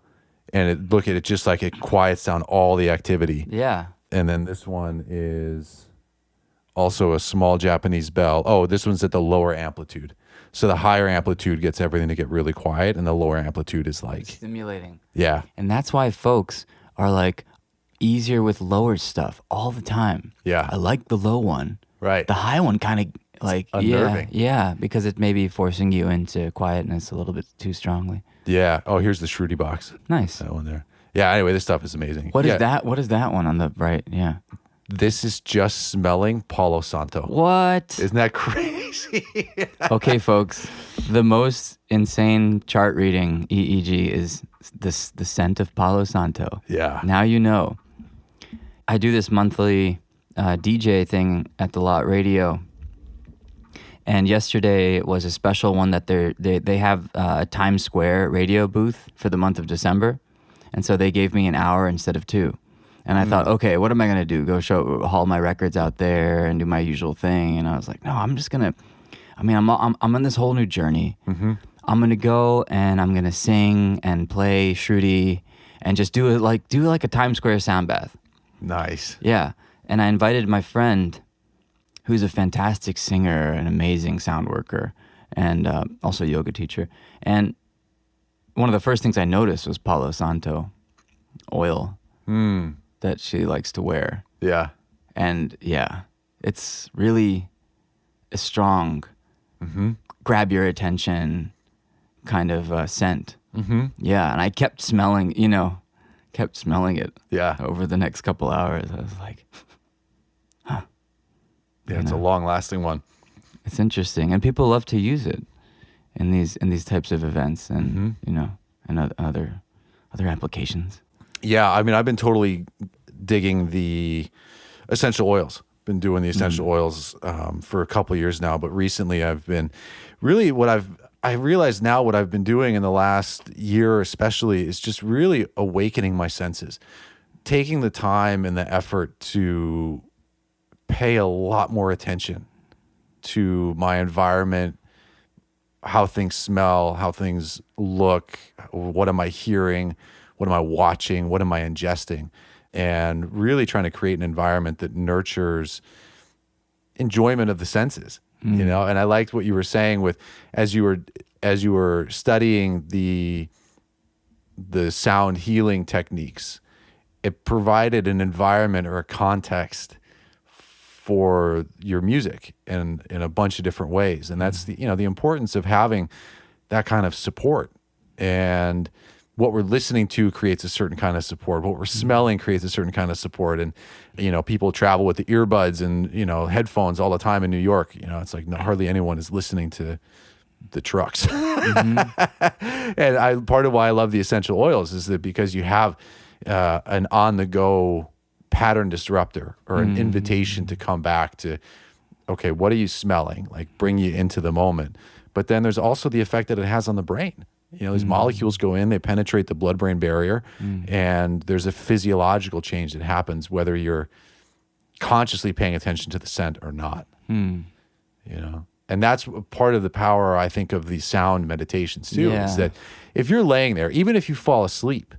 and look at it, just like it quiets down all the activity. Yeah. And then this one is also a small Japanese bell. Oh, this one's at the lower amplitude. So the higher amplitude gets everything to get really quiet, and the lower amplitude is like stimulating. Yeah. And that's why folks are like easier with lower stuff all the time. Yeah. I like the low one. Right. The high one kind of like unnerving. Yeah, because it may be forcing you into quietness a little bit too strongly. Yeah. Oh, here's the Shruti box. Nice. That one there. Yeah. Anyway, this stuff is amazing. What is that? What is that one on the right? Yeah. This is just smelling Palo Santo. What? Isn't that crazy? Okay, folks. The most insane chart reading EEG is the scent of Palo Santo. Yeah. Now you know. I do this monthly DJ thing at the Lot Radio. And yesterday was a special one that they have a Times Square radio booth for the month of December. And so they gave me an hour instead of 2. And I thought, okay, what am I going to do? Go haul my records out there and do my usual thing. And I was like, no, I'm just going to, I'm on this whole new journey. I'm gonna go and I'm gonna sing and play Shruti and just do like a Times Square sound bath. Nice. Yeah. And I invited my friend, who's a fantastic singer, an amazing sound worker, and also a yoga teacher. And one of the first things I noticed was Palo Santo oil that she likes to wear. Yeah. And yeah, it's really a strong, grab your attention kind of scent. Yeah, and I kept smelling it Yeah. over the next couple hours. I was like, Yeah, it's a long-lasting one. it's interesting, and people love to use it in these types of events, and and other applications. Yeah, I mean, I've been totally digging the essential oils. Been doing the essential oils for a couple of years now, but recently I've been really I realize now what I've been doing in the last year especially is just really awakening my senses, taking the time and the effort to pay a lot more attention to my environment, how things smell, how things look, what am I hearing, what am I watching, what am I ingesting, and really trying to create an environment that nurtures enjoyment of the senses, you know. And I liked what you were saying with as you were studying the sound healing techniques, it provided an environment or a context for your music in a bunch of different ways. And that's the importance of having that kind of support. And what we're listening to creates a certain kind of support. What we're smelling creates a certain kind of support. And, people travel with the earbuds and, headphones all the time in New York. It's like hardly anyone is listening to the trucks. And part of why I love the essential oils is that because you have an on-the-go pattern disruptor or an invitation to come back to, okay, what are you smelling? Like bring you into the moment. But then there's also the effect that it has on the brain. These molecules go in, they penetrate the blood-brain barrier, and there's a physiological change that happens whether you're consciously paying attention to the scent or not. And that's part of the power, I think, of these sound meditations too, is that if you're laying there, even if you fall asleep,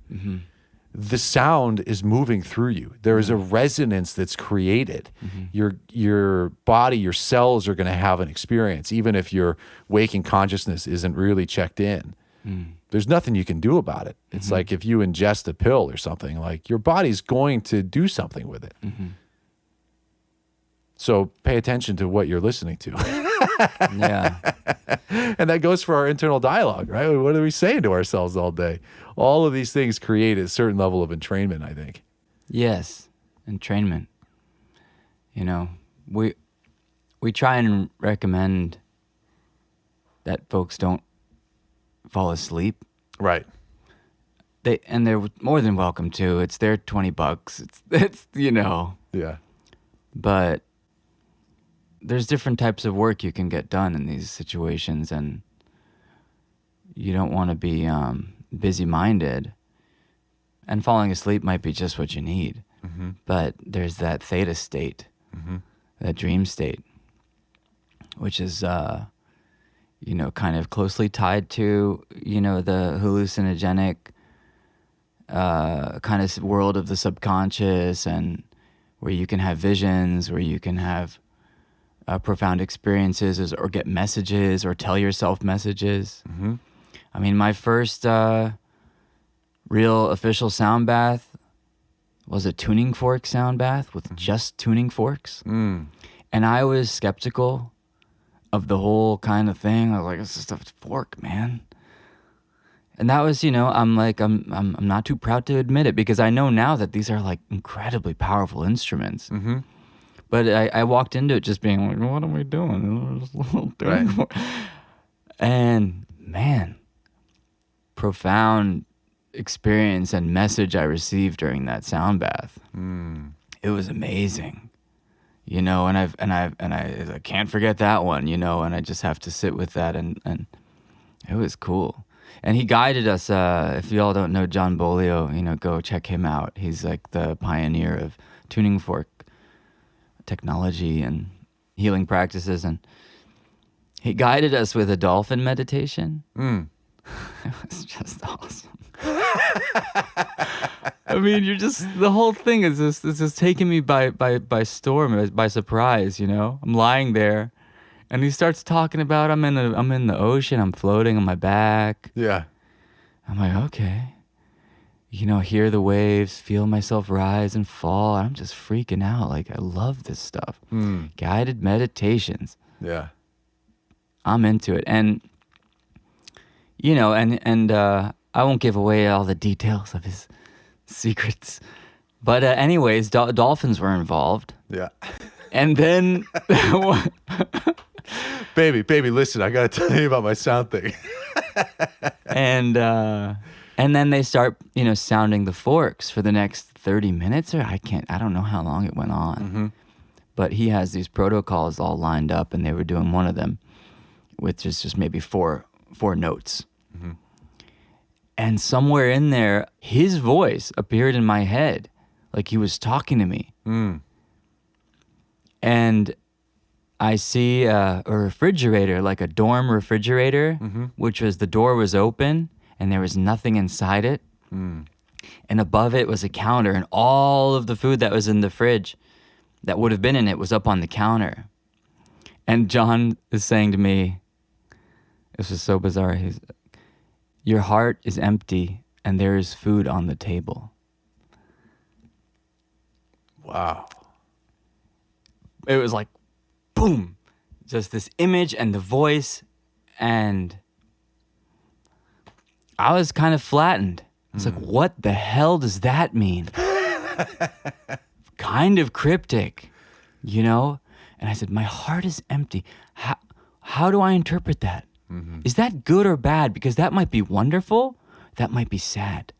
the sound is moving through you. There is a resonance that's created. Your body, your cells are going to have an experience, even if your waking consciousness isn't really checked in. There's nothing you can do about it. It's like if you ingest a pill or something, like your body's going to do something with it. So pay attention to what you're listening to. Yeah. And that goes for our internal dialogue, right? What are we saying to ourselves all day? All of these things create a certain level of entrainment, I think. Yes, entrainment. We try and recommend that folks don't fall asleep. Right. They're more than welcome to. It's their $20. It's Yeah. But there's different types of work you can get done in these situations, and you don't want to be busy-minded. And falling asleep might be just what you need. But there's that theta state, that dream state, which is kind of closely tied to the hallucinogenic kind of world of the subconscious, and where you can have visions, where you can have profound experiences, or get messages, or tell yourself messages. I mean, my first real official sound bath was a tuning fork sound bath with just tuning forks. And I was skeptical of the whole kind of thing. I was like, it's just a fork, man. And that was, I'm not too proud to admit it, because I know now that these are like incredibly powerful instruments. But I walked into it just being like, what are we doing? Right. And man, profound experience and message I received during that sound bath. It was amazing. And I can't forget that one, and I just have to sit with that, and it was cool. And he guided us. If you all don't know John Bolio, go check him out. He's like the pioneer of tuning fork technology and healing practices. And He guided us with a dolphin meditation. Mm. It was just awesome. I mean, the whole thing is just taking me by storm, by surprise, you know? I'm lying there and he starts talking about I'm in the ocean, I'm floating on my back. Yeah. I'm like, okay. You know, hear the waves, feel myself rise and fall. I'm just freaking out. Like, I love this stuff. Guided meditations. Yeah. I'm into it. And, you know, and I won't give away all the details of his secrets. But anyways, dolphins were involved. Yeah. And then... Baby, listen, I got to tell you about my sound thing. And then they start, you know, sounding the forks for the next 30 minutes or I don't know how long it went on. Mm-hmm. But he has these protocols all lined up and they were doing one of them with just maybe four notes. Mm-hmm. And somewhere in there, his voice appeared in my head like he was talking to me. Mm. And I see a refrigerator, like a dorm refrigerator, which was the door was open and there was nothing inside it. Mm. And above it was a counter and all of the food that was in the fridge that would have been in it was up on the counter. And John is saying to me, this is so bizarre, your heart is empty and there is food on the table. Wow. It was like, boom, just this image and the voice, and I was kind of flattened. It's like, what the hell does that mean? Kind of cryptic, you know? And I said, my heart is empty. How do I interpret that? Mm-hmm. Is that good or bad? Because that might be wonderful. That might be sad,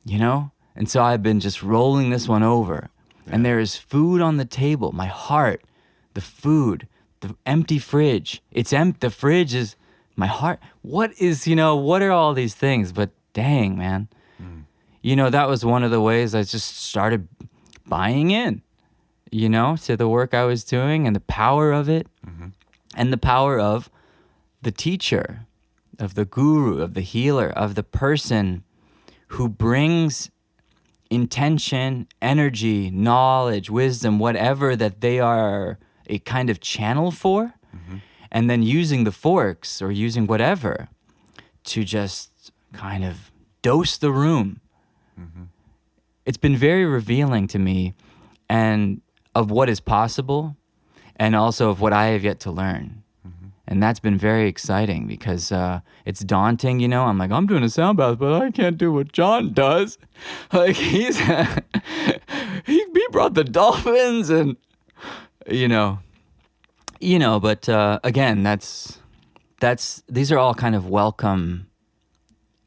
you know? And so I've been just rolling this one over. Yeah. And there is food on the table. My heart, the food, the empty fridge. It's empty. The fridge is my heart. What are all these things? But dang, man. You know, that was one of the ways I just started buying in, you know, to the work I was doing and the power of it and the power of the teacher, of the guru, of the healer, of the person who brings intention, energy, knowledge, wisdom, whatever that they are a kind of channel for, and then using the forks or using whatever to just kind of dose the room. It's been very revealing to me and of what is possible and also of what I have yet to learn. And that's been very exciting because it's daunting, you know. I'm like, I'm doing a sound bath, but I can't do what John does. Like he brought the dolphins and, you know. But again, these are all kind of welcome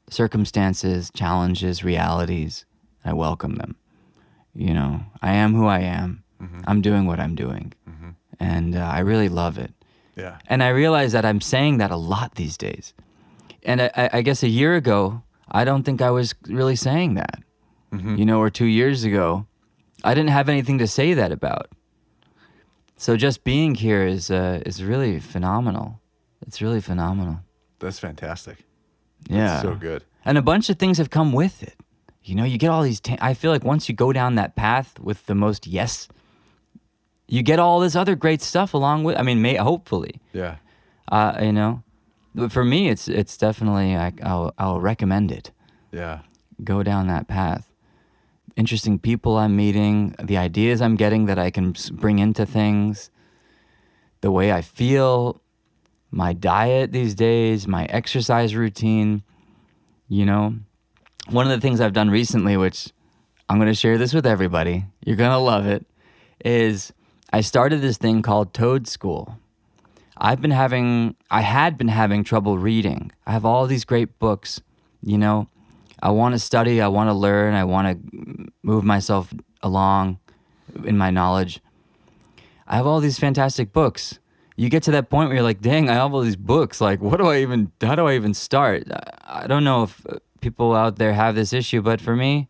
circumstances, challenges, realities. I welcome them. You know, I am who I am. I'm doing what I'm doing. And I really love it. Yeah. And I realize that I'm saying that a lot these days. And I guess a year ago, I don't think I was really saying that. You know, or 2 years ago, I didn't have anything to say that about. So just being here is really phenomenal. It's really phenomenal. That's fantastic. Yeah. That's so good. And a bunch of things have come with it. You know, you get all these... I feel like once you go down that path with the most yes, you get all this other great stuff along with... I mean, hopefully. Yeah. You know, but for me, it's definitely... I'll recommend it. Yeah. Go down that path. Interesting people I'm meeting, the ideas I'm getting that I can bring into things, the way I feel, my diet these days, my exercise routine, you know. One of the things I've done recently, which I'm going to share this with everybody, you're going to love it, is I started this thing called Toad School. I had been having trouble reading. I have all these great books, you know. I want to study, I want to learn, I want to move myself along in my knowledge. I have all these fantastic books. You get to that point where you're like, dang, I have all these books. Like, how do I even start? I don't know if people out there have this issue, but for me,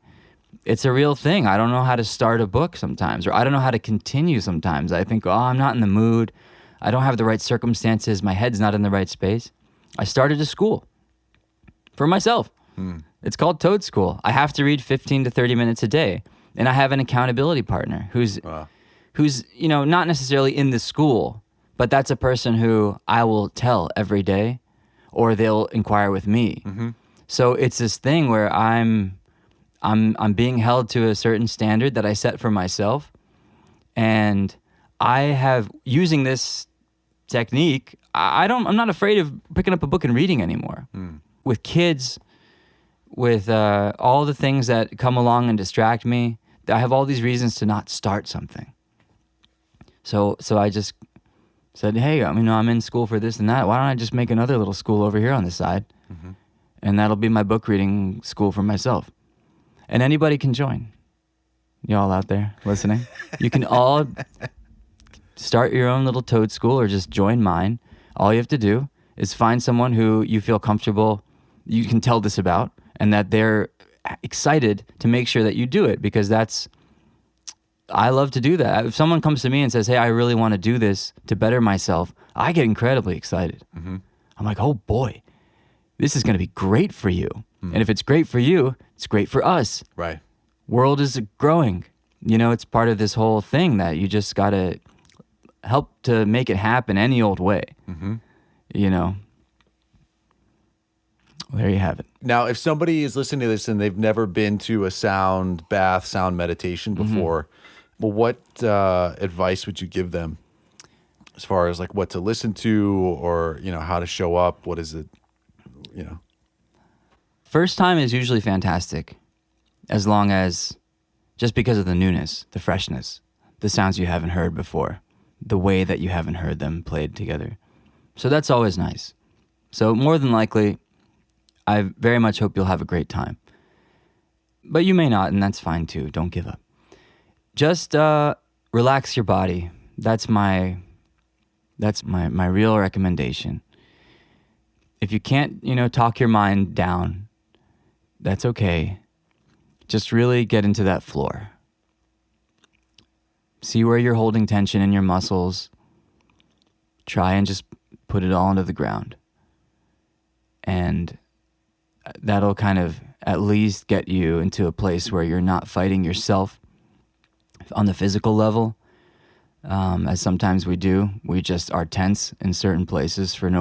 it's a real thing. I don't know how to start a book sometimes, or I don't know how to continue sometimes. I think, I'm not in the mood. I don't have the right circumstances, my head's not in the right space, I started a school for myself. It's called Toad School. I have to read 15 to 30 minutes a day. And I have an accountability partner who's not necessarily in the school, but that's a person who I will tell every day, or they'll inquire with me. So it's this thing where I'm being held to a certain standard that I set for myself, and I have, using this technique, I'm not afraid of picking up a book and reading anymore. With kids, with all the things that come along and distract me, I have all these reasons to not start something. So I just said, hey, I'm in school for this and that. Why don't I just make another little school over here on the side? And that'll be my book reading school for myself. And anybody can join. Y'all out there listening, you can all start your own little Toad School or just join mine. All you have to do is find someone who you feel comfortable, you can tell this about, and that they're excited to make sure that you do it, because I love to do that. If someone comes to me and says, hey, I really want to do this to better myself, I get incredibly excited. I'm like, oh boy, this is going to be great for you. And if it's great for you, it's great for us. Right. World is growing. It's part of this whole thing that you just got to help to make it happen any old way. Well, there you have it. Now, if somebody is listening to this and they've never been to a sound bath, sound meditation before, well, what advice would you give them as far as like what to listen to, or, how to show up? What is it, First time is usually fantastic, as long as, just because of the newness, the freshness, the sounds you haven't heard before, the way that you haven't heard them played together. So that's always nice. So more than likely, I very much hope you'll have a great time. But you may not, and that's fine too. Don't give up. Just relax your body. That's my real recommendation. If you can't, talk your mind down, that's okay. Just really get into that floor. See where you're holding tension in your muscles. Try and just put it all into the ground. And that'll kind of at least get you into a place where you're not fighting yourself on the physical level, as sometimes we do. We just are tense in certain places for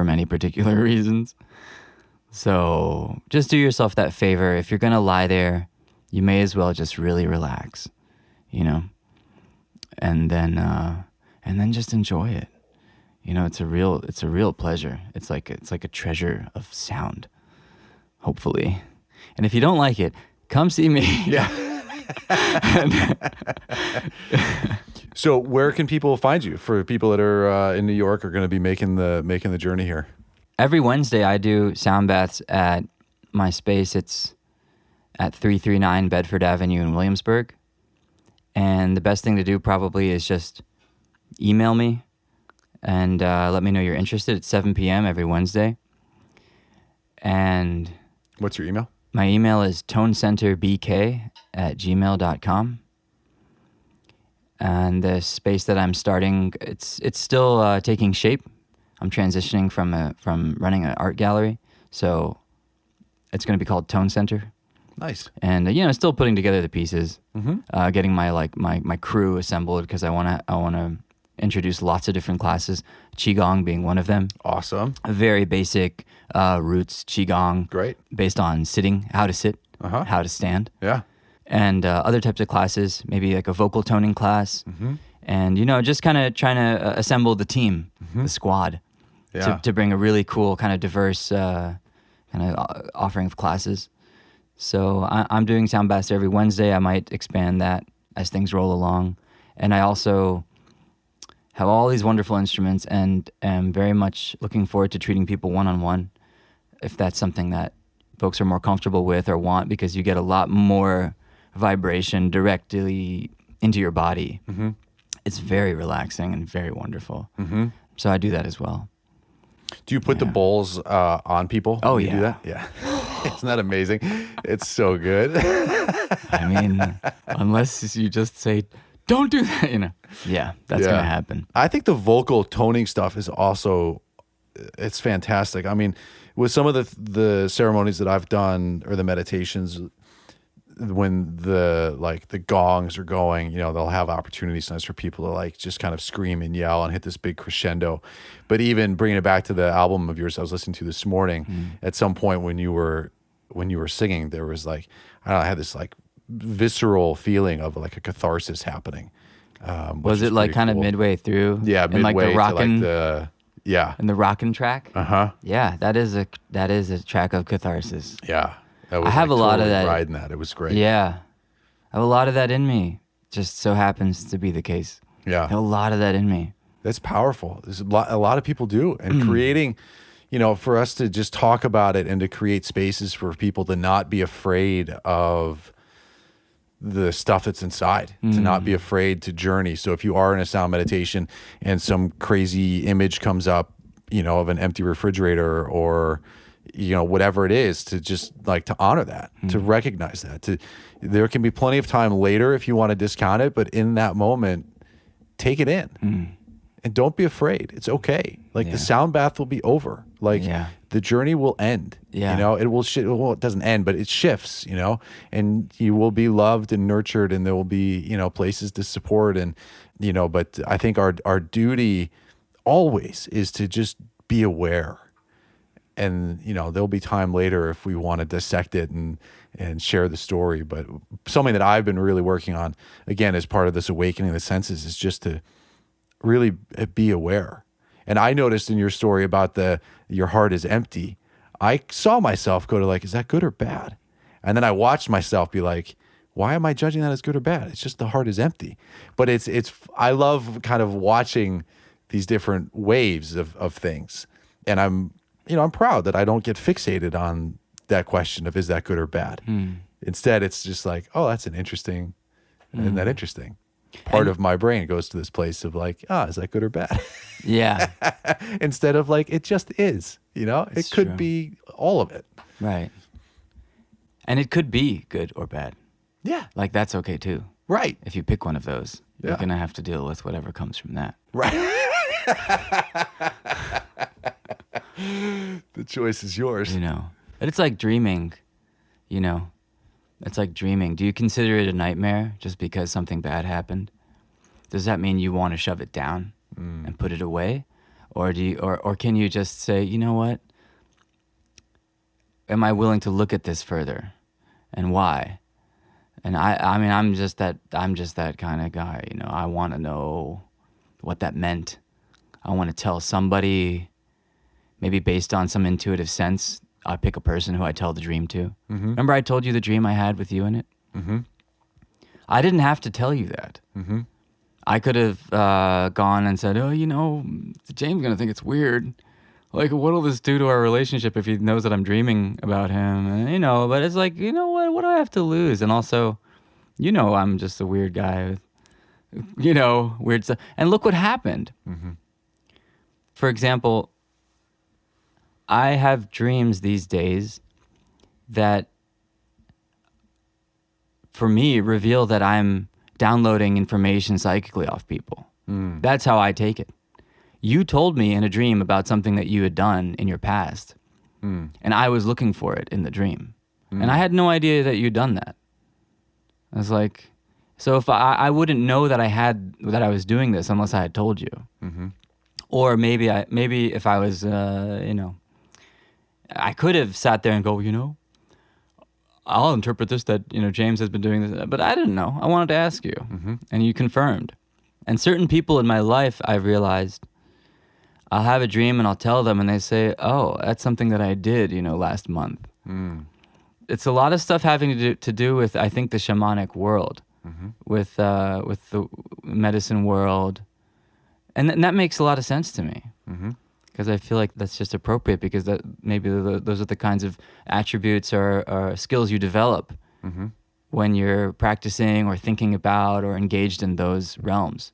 many particular reasons. So just do yourself that favor. If you're going to lie there, you may as well just really relax, and then just enjoy it. It's a real pleasure. It's like a treasure of sound, hopefully. And if you don't like it, come see me. Yeah. So where can people find you, for people that are in New York, are going to be making the journey here? Every Wednesday I do sound baths at my space. It's at 339 Bedford Avenue in Williamsburg. And the best thing to do probably is just email me and let me know you're interested. It's 7 p.m. every Wednesday. And what's your email? My email is tonecenterbk@gmail.com. And the space that I'm starting, it's still taking shape. I'm transitioning from running an art gallery, so it's going to be called Tone Center. Nice. And still putting together the pieces, getting my crew assembled, because I want to introduce lots of different classes. Qigong being one of them. Awesome. A very basic roots Qigong. Great. Based on sitting, how to sit, how to stand. Yeah. And other types of classes, maybe like a vocal toning class, and just kind of trying to assemble the team, the squad, to bring a really cool kind of diverse kind of offering of classes. So I'm doing sound baths every Wednesday. I might expand that as things roll along, and I also have all these wonderful instruments, and am very much looking forward to treating people one-on-one, if that's something that folks are more comfortable with or want, because you get a lot more vibration directly into your body. It's very relaxing and very wonderful. So I do that as well. Do you put the bowls on people? Oh, when yeah. You do that? Yeah. Isn't that amazing? It's so good. I mean, unless you just say don't do that, Yeah, that's going to happen. I think the vocal toning stuff is also, it's fantastic. I mean, with some of the ceremonies that I've done or the meditations, when the gongs are going, they'll have opportunities sometimes for people to like just kind of scream and yell and hit this big crescendo. But even bringing it back to the album of yours I was listening to this morning, at some point when you were singing, there was like, I don't know, I had this like visceral feeling of like a catharsis happening. Was it like kind of midway through? Yeah, midway in like the rockin', to like in the rockin' track. Uh-huh. Yeah, that is a track of catharsis. Yeah. I have a lot of that. Riding that. It was great. Yeah. I have a lot of that in me. Just so happens to be the case. Yeah. I have a lot of that in me. That's powerful. There's a lot of people do. And creating, for us to just talk about it and to create spaces for people to not be afraid of the stuff that's inside, to not be afraid to journey. So if you are in a sound meditation and some crazy image comes up, of an empty refrigerator or whatever it is, to just like to honor that, to recognize that. There can be plenty of time later if you want to discount it, but in that moment, take it in and don't be afraid. It's okay. Like the sound bath will be over. Like the journey will end. Yeah. It will. Well, it doesn't end, but it shifts. And you will be loved and nurtured, and there will be places to support, and But I think our duty always is to just be aware. And there'll be time later if we want to dissect it and share the story. But something that I've been really working on, again, as part of this awakening of the senses, is just to really be aware. And I noticed in your story about your heart is empty, I saw myself go to like, is that good or bad? And then I watched myself be like, why am I judging that as good or bad? It's just the heart is empty. But I love kind of watching these different waves of things. And I'm proud that I don't get fixated on that question of is that good or bad. Instead, it's just like, oh, that's an interesting, isn't that interesting? Part of my brain goes to this place of like, is that good or bad? Yeah. Instead of like, it just is, it could true. be all of it. Right. And it could be good or bad. Yeah. Like that's okay too. Right. If you pick one of those, Yeah. you're going to have to deal with whatever comes from that. Right. The choice is yours. But it's like dreaming, It's like dreaming. Do you consider it a nightmare just because something bad happened? Does that mean you want to shove it down and put it away? Or can you just say, you know what? Am I willing to look at this further? And why? And I mean, I'm just that kind of guy, I want to know what that meant. I want to tell somebody, maybe based on some intuitive sense. I pick a person who I tell the dream to. Remember I told you the dream I had with you in it? I didn't have to tell you that. I could have gone and said, James going to think it's weird. Like, what'll this do to our relationship if he knows that I'm dreaming about him? And, but it's like, what do I have to lose? And also, I'm just a weird guy with, weird stuff. And look what happened. For example, I have dreams these days that, for me, reveal that I'm downloading information psychically off people. That's how I take it. You told me in a dream about something that you had done in your past, and I was looking for it in the dream. And I had no idea that you'd done that. I was like, so if I wouldn't know that I was doing this unless I had told you. Or maybe if I was, I could have sat there and go, I'll interpret this that, James has been doing this, but I didn't know. I wanted to ask you, and you confirmed. And certain people in my life, I've realized, I'll have a dream and I'll tell them, and they say, oh, that's something that I did, last month. It's a lot of stuff having to do with, I think, the shamanic world, with the medicine world, and that makes a lot of sense to me. Because I feel like that's just appropriate, because that maybe those are the kinds of attributes or skills you develop when you're practicing or thinking about or engaged in those realms.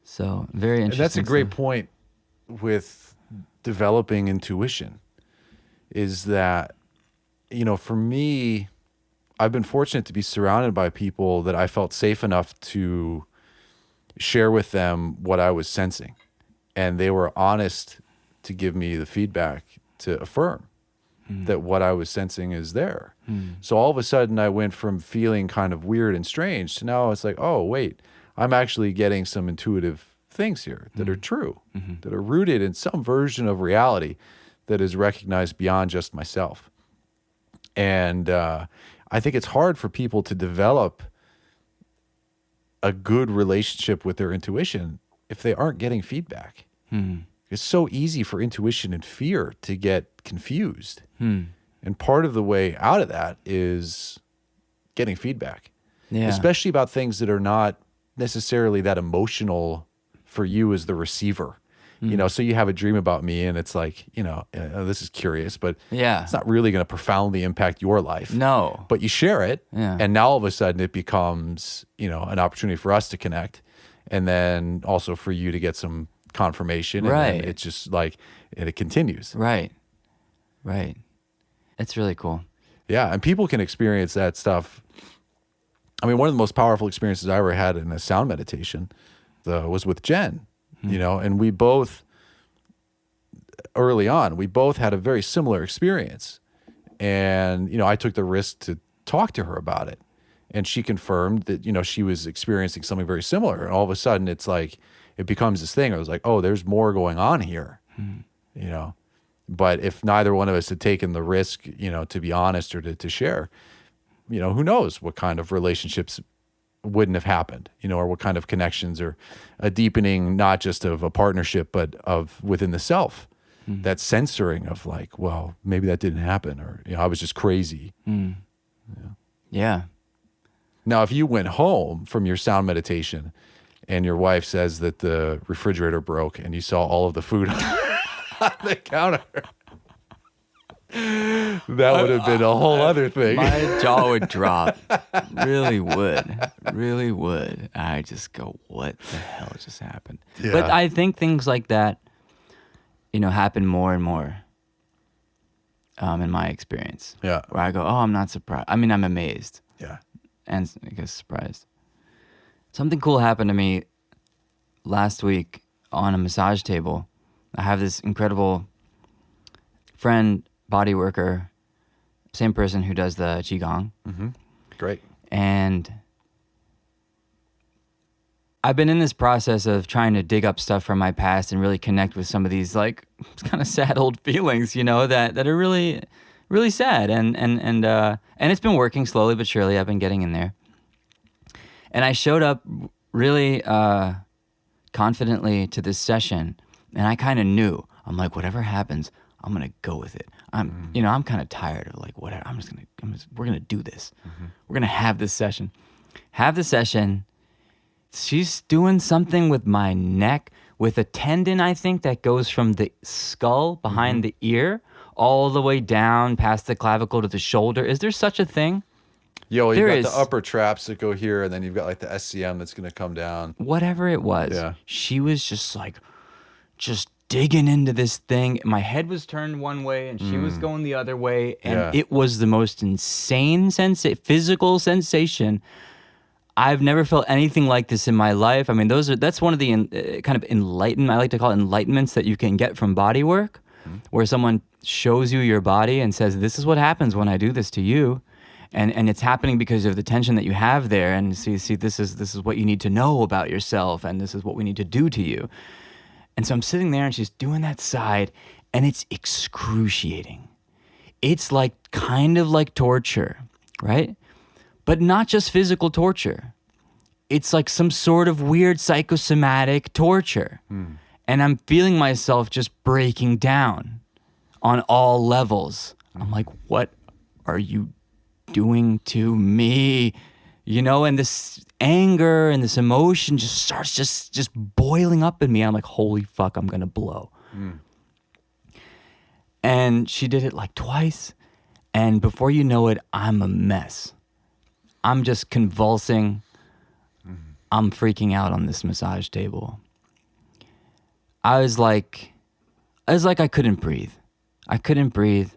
So very interesting. And that's a great point with developing intuition, is that, for me, I've been fortunate to be surrounded by people that I felt safe enough to share with them what I was sensing. And they were honest to give me the feedback to affirm that what I was sensing is there. So all of a sudden I went from feeling kind of weird and strange to now it's like, oh, wait, I'm actually getting some intuitive things here that are true, that are rooted in some version of reality that is recognized beyond just myself. And I think it's hard for people to develop a good relationship with their intuition if they aren't getting feedback. It's so easy for intuition and fear to get confused. And part of the way out of that is getting feedback, especially about things that are not necessarily that emotional for you as the receiver. You know, so you have a dream about me and it's like, you know, this is curious, but it's not really going to profoundly impact your life. No. But you share it. And now all of a sudden it becomes, you know, an opportunity for us to connect. And then also for you to get some confirmation. And then it's just like, and it continues. Right. It's really cool. Yeah. And people can experience that stuff. I mean, one of the most powerful experiences I ever had in a sound meditation was with Jen. You know, and we both, early on, we both had a very similar experience. And, you know, I took the risk to talk to her about it. And she confirmed that, you know, she was experiencing something very similar. And all of a sudden, it's like, it becomes this thing. I was like, oh, there's more going on here, you know. But if neither one of us had taken the risk, you know, to be honest or to share, you know, who knows what kind of relationships wouldn't have happened, you know, or what kind of connections or a deepening, not just of a partnership, but of within the self, that censoring of like, well, maybe that didn't happen, or, you know, I was just crazy. Yeah. Now, if you went home from your sound meditation and your wife says that the refrigerator broke and you saw all of the food on the counter, that would have been a whole other thing. My jaw would drop. Really would. I just go, what the hell just happened? Yeah. But I think things like that, you know, happen more and more in my experience. Yeah. Where I go, oh, I'm not surprised. I mean, I'm amazed. Yeah. And I guess surprised. Something cool happened to me last week on a massage table. I have this incredible friend, body worker, same person who does the Qigong. Great. And I've been in this process of trying to dig up stuff from my past and really connect with some of these like kind of sad old feelings, you know, that are really, really sad. And it's been working slowly but surely. I've been getting in there. And I showed up really confidently to this session, and I kind of knew. I'm like, whatever happens, I'm gonna go with it. You know, I'm kind of tired of like whatever. We're gonna do this. We're gonna have this session. Have the session. She's doing something with my neck, with a tendon, I think, that goes from the skull behind the ear all the way down past the clavicle to the shoulder. Is there such a thing? You've got the upper traps that go here, and then you've got like the SCM that's going to come down. Whatever it was, she was just digging into this thing. My head was turned one way, and she was going the other way, and it was the most insane physical sensation. I've never felt anything like this in my life. I mean, that's one of the kind of I like to call it enlightenments that you can get from body work, where someone shows you your body and says, this is what happens when I do this to you. And it's happening because of the tension that you have there. And see, this is what you need to know about yourself, and this is what we need to do to you. And so I'm sitting there, and she's doing that side, and it's excruciating. It's like kind of like torture, right? But not just physical torture. It's like some sort of weird psychosomatic torture. And I'm feeling myself just breaking down on all levels. I'm like, what are you doing to me? You know, and this anger and this emotion just starts just boiling up in me. I'm like, holy fuck, I'm gonna blow. And she did it like twice, and before you know it, I'm a mess. I'm just convulsing. I'm freaking out on this massage table. I was like I couldn't breathe. I couldn't breathe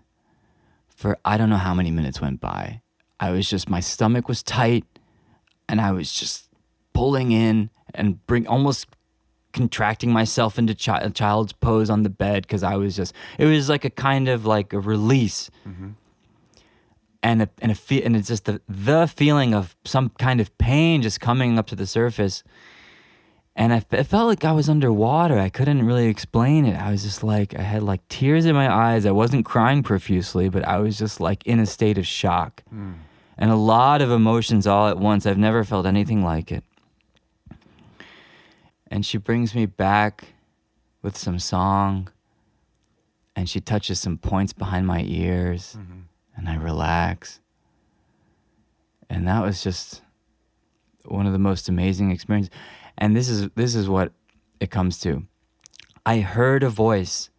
for I don't know how many minutes went by. I was just, my stomach was tight, and I was just pulling in and almost contracting myself into child's pose on the bed, because I was just, it was like a kind of like a release. And it's just the feeling of some kind of pain just coming up to the surface. And it felt like I was underwater. I couldn't really explain it. I was just like, I had like tears in my eyes. I wasn't crying profusely, but I was just like in a state of shock. And a lot of emotions all at once. I've never felt anything like it. And she brings me back with some song, and she touches some points behind my ears, and I relax. And that was just one of the most amazing experiences. And this is what it comes to. I heard a voice.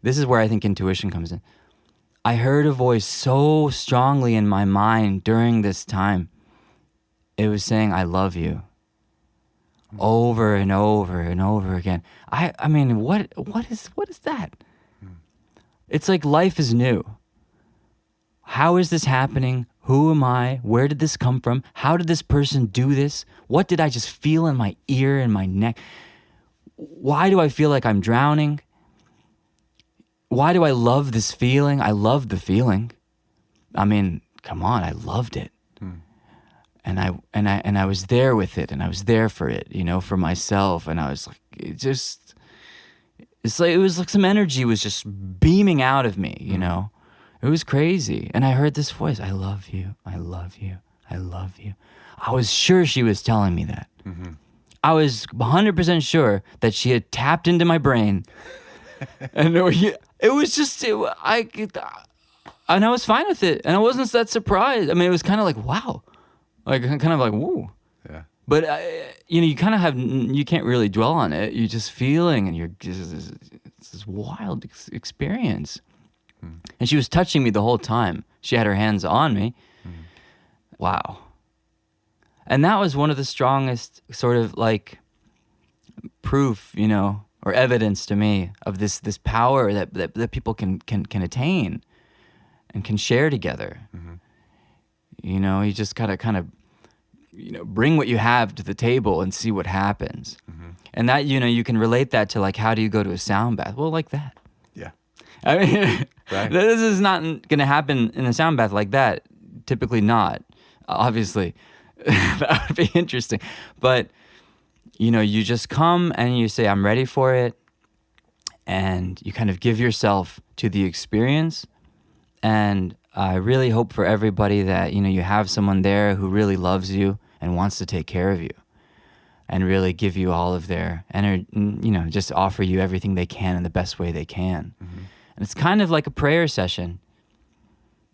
This is where I think intuition comes in. I heard a voice so strongly in my mind during this time. It was saying, I love you. Over and over and over again. I mean, what is that? It's like life is new. How is this happening? Who am I? Where did this come from? How did this person do this? What did I just feel in my ear and my neck? Why do I feel like I'm drowning? Why do I love this feeling? I loved the feeling. I mean, come on, I loved it. And I was there with it, and I was there for it, you know, for myself. And I was like, it's like, it was like some energy was just beaming out of me, you know. It was crazy. And I heard this voice, I love you, I love you, I love you. I was sure she was telling me that. I was 100% sure that she had tapped into my brain. And it was just, and I was fine with it. And I wasn't that surprised. I mean, it was kind of like, wow. Like, kind of like, woo. Yeah. But, you know, you can't really dwell on it. You're just feeling, and it's this wild experience. And she was touching me the whole time. She had her hands on me. Wow. And that was one of the strongest sort of like proof, you know, or evidence to me of this power that people can attain and can share together. You know, you just gotta kind of, you know, bring what you have to the table and see what happens. And that, you know, you can relate that to like, how do you go to a sound bath? Well, like that. Yeah. I mean, right. This is not going to happen in a sound bath like that. Typically not, obviously. That would be interesting. But, you know, you just come and you say, I'm ready for it. And you kind of give yourself to the experience. And I really hope for everybody that, you know, you have someone there who really loves you and wants to take care of you and really give you all of their energy, you know, just offer you everything they can in the best way they can. And it's kind of like a prayer session,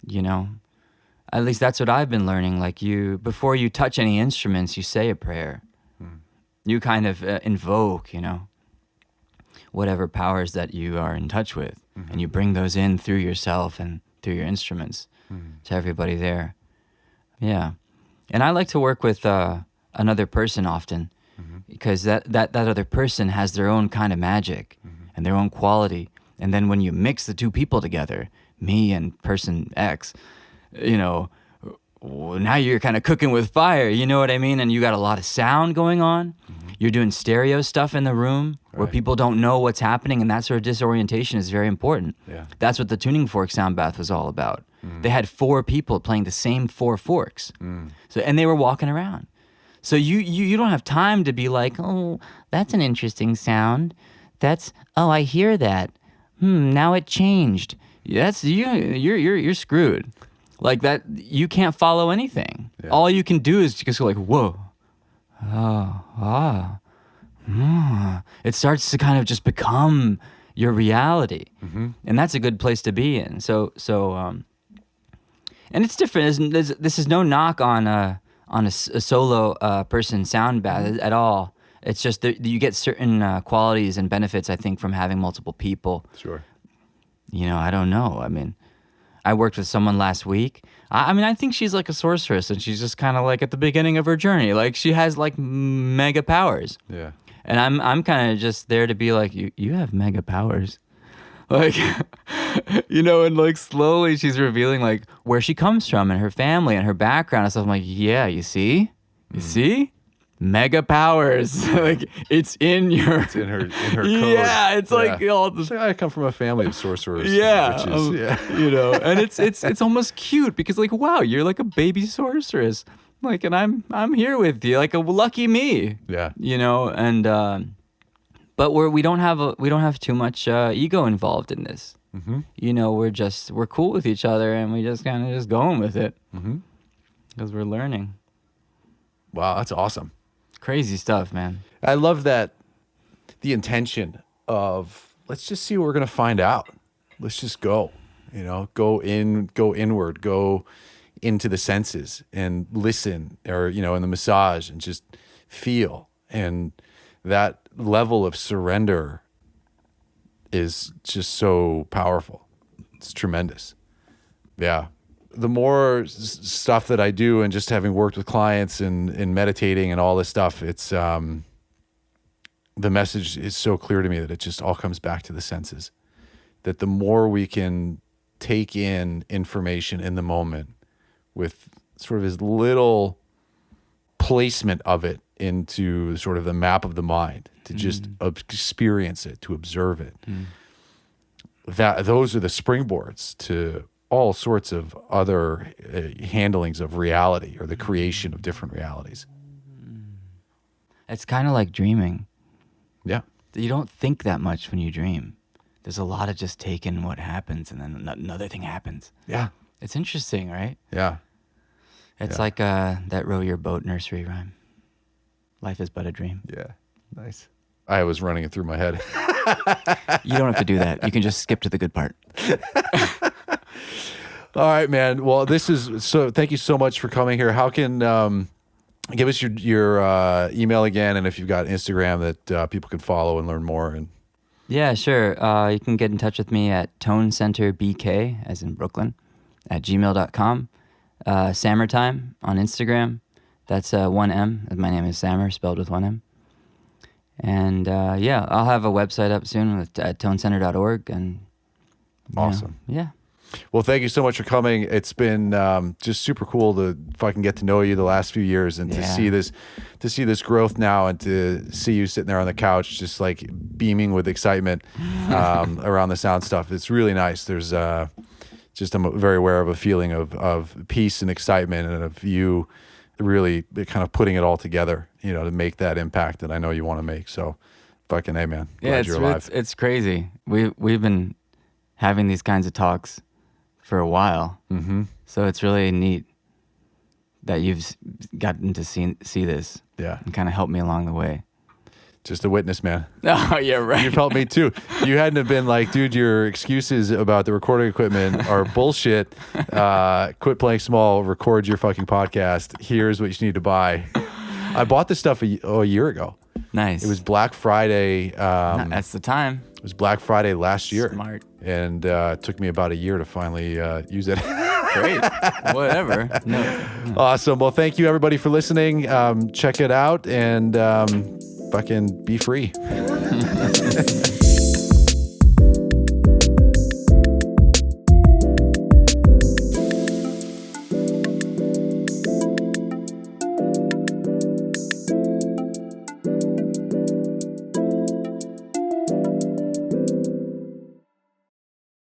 you know. At least that's what I've been learning. Like, before you touch any instruments, you say a prayer. You kind of invoke, you know, whatever powers that you are in touch with. And you bring those in through yourself and through your instruments to everybody there. Yeah. And I like to work with another person often, because that other person has their own kind of magic and their own quality. And then when you mix the two people together, me and person X, you know, now you're kind of cooking with fire, you know what I mean? And you got a lot of sound going on. You're doing stereo stuff in the room where people don't know what's happening, and that sort of disorientation is very important. Yeah. That's what the Tuning Fork Sound Bath was all about. They had 4 people playing the same 4 forks. So, and they were walking around. So you don't have time to be like, oh, that's an interesting sound. Oh, I hear that. Now it changed. You're screwed. Like that, you can't follow anything. Yeah. All you can do is just go like, whoa, It starts to kind of just become your reality, and that's a good place to be in. So, and it's different. This is no knock on a solo person sound bath at all. It's just that you get certain qualities and benefits, I think, from having multiple people. Sure. You know, I don't know. I mean, I worked with someone last week. I think she's like a sorceress, and she's just kind of like at the beginning of her journey. Like, she has like mega powers. Yeah. And I'm kind of just there to be like, you have mega powers. Like, and like slowly she's revealing like where she comes from and her family and her background and stuff. I'm like, yeah, you see? Mega powers. Like it's in It's in her code. Yeah, it's like all the. She's like, I come from a family of sorcerers. Yeah, And witches. and it's almost cute because like, wow, you're like a baby sorceress, like, and I'm here with you, like a lucky me. Yeah. And but we don't have too much ego involved in this. Mm-hmm. We're cool with each other, and we just kind of just going with it Mm-hmm. because we're learning. Wow, that's awesome. Crazy stuff, man. I love that the intention of let's just see what we're gonna find out. Let's just go. Go inward, go into the senses and listen, or in the massage and just feel. And that level of surrender is just so powerful. It's tremendous. Yeah. The more stuff that I do, and just having worked with clients and meditating and all this stuff, it's the message is so clear to me that it just all comes back to the senses. That the more we can take in information in the moment with sort of as little placement of it into sort of the map of the mind, to just experience it, to observe it, that those are the springboards to all sorts of other handlings of reality, or the creation of different realities. It's kind of like dreaming. Yeah. You don't think that much when you dream. There's a lot of just taking what happens, and then another thing happens. Yeah. It's interesting, right? Yeah. It's like that row your boat nursery rhyme. Life is but a dream. Yeah. Nice. I was running it through my head. You don't have to do that. You can just skip to the good part. All right, man. Well, thank you so much for coming here. How can, give us your email again, and if you've got Instagram that people can follow and learn more. And Yeah, sure. You can get in touch with me at tonecenterbk, as in Brooklyn, at gmail.com. Sammertime on Instagram. That's 1M. My name is Sammer, spelled with 1M. And I'll have a website up soon at tonecenter.org. And awesome. Yeah. Well, thank you so much for coming. It's been just super cool to fucking get to know you the last few years, and to see this growth now, and to see you sitting there on the couch, just like beaming with excitement around the sound stuff. It's really nice. There's I'm very aware of a feeling of peace and excitement, and of you really kind of putting it all together, to make that impact that I know you want to make. So fucking A, man. Glad you're alive. It's crazy. We've been having these kinds of talks for a while. Mm-hmm. So it's really neat that you've gotten to see this. Yeah. And kind of helped me along the way. Just a witness, man. Oh, yeah, right. You've helped me too. You hadn't have been like, dude, your excuses about the recording equipment are bullshit. Quit playing small, record your fucking podcast. Here's what you need to buy. I bought this stuff a year ago. Nice. It was Black Friday. That's the time. It was Black Friday last year. Smart. And it took me about a year to finally use it. Great. Whatever. No. Awesome. Well, thank you everybody for listening. Check it out, and fucking be free.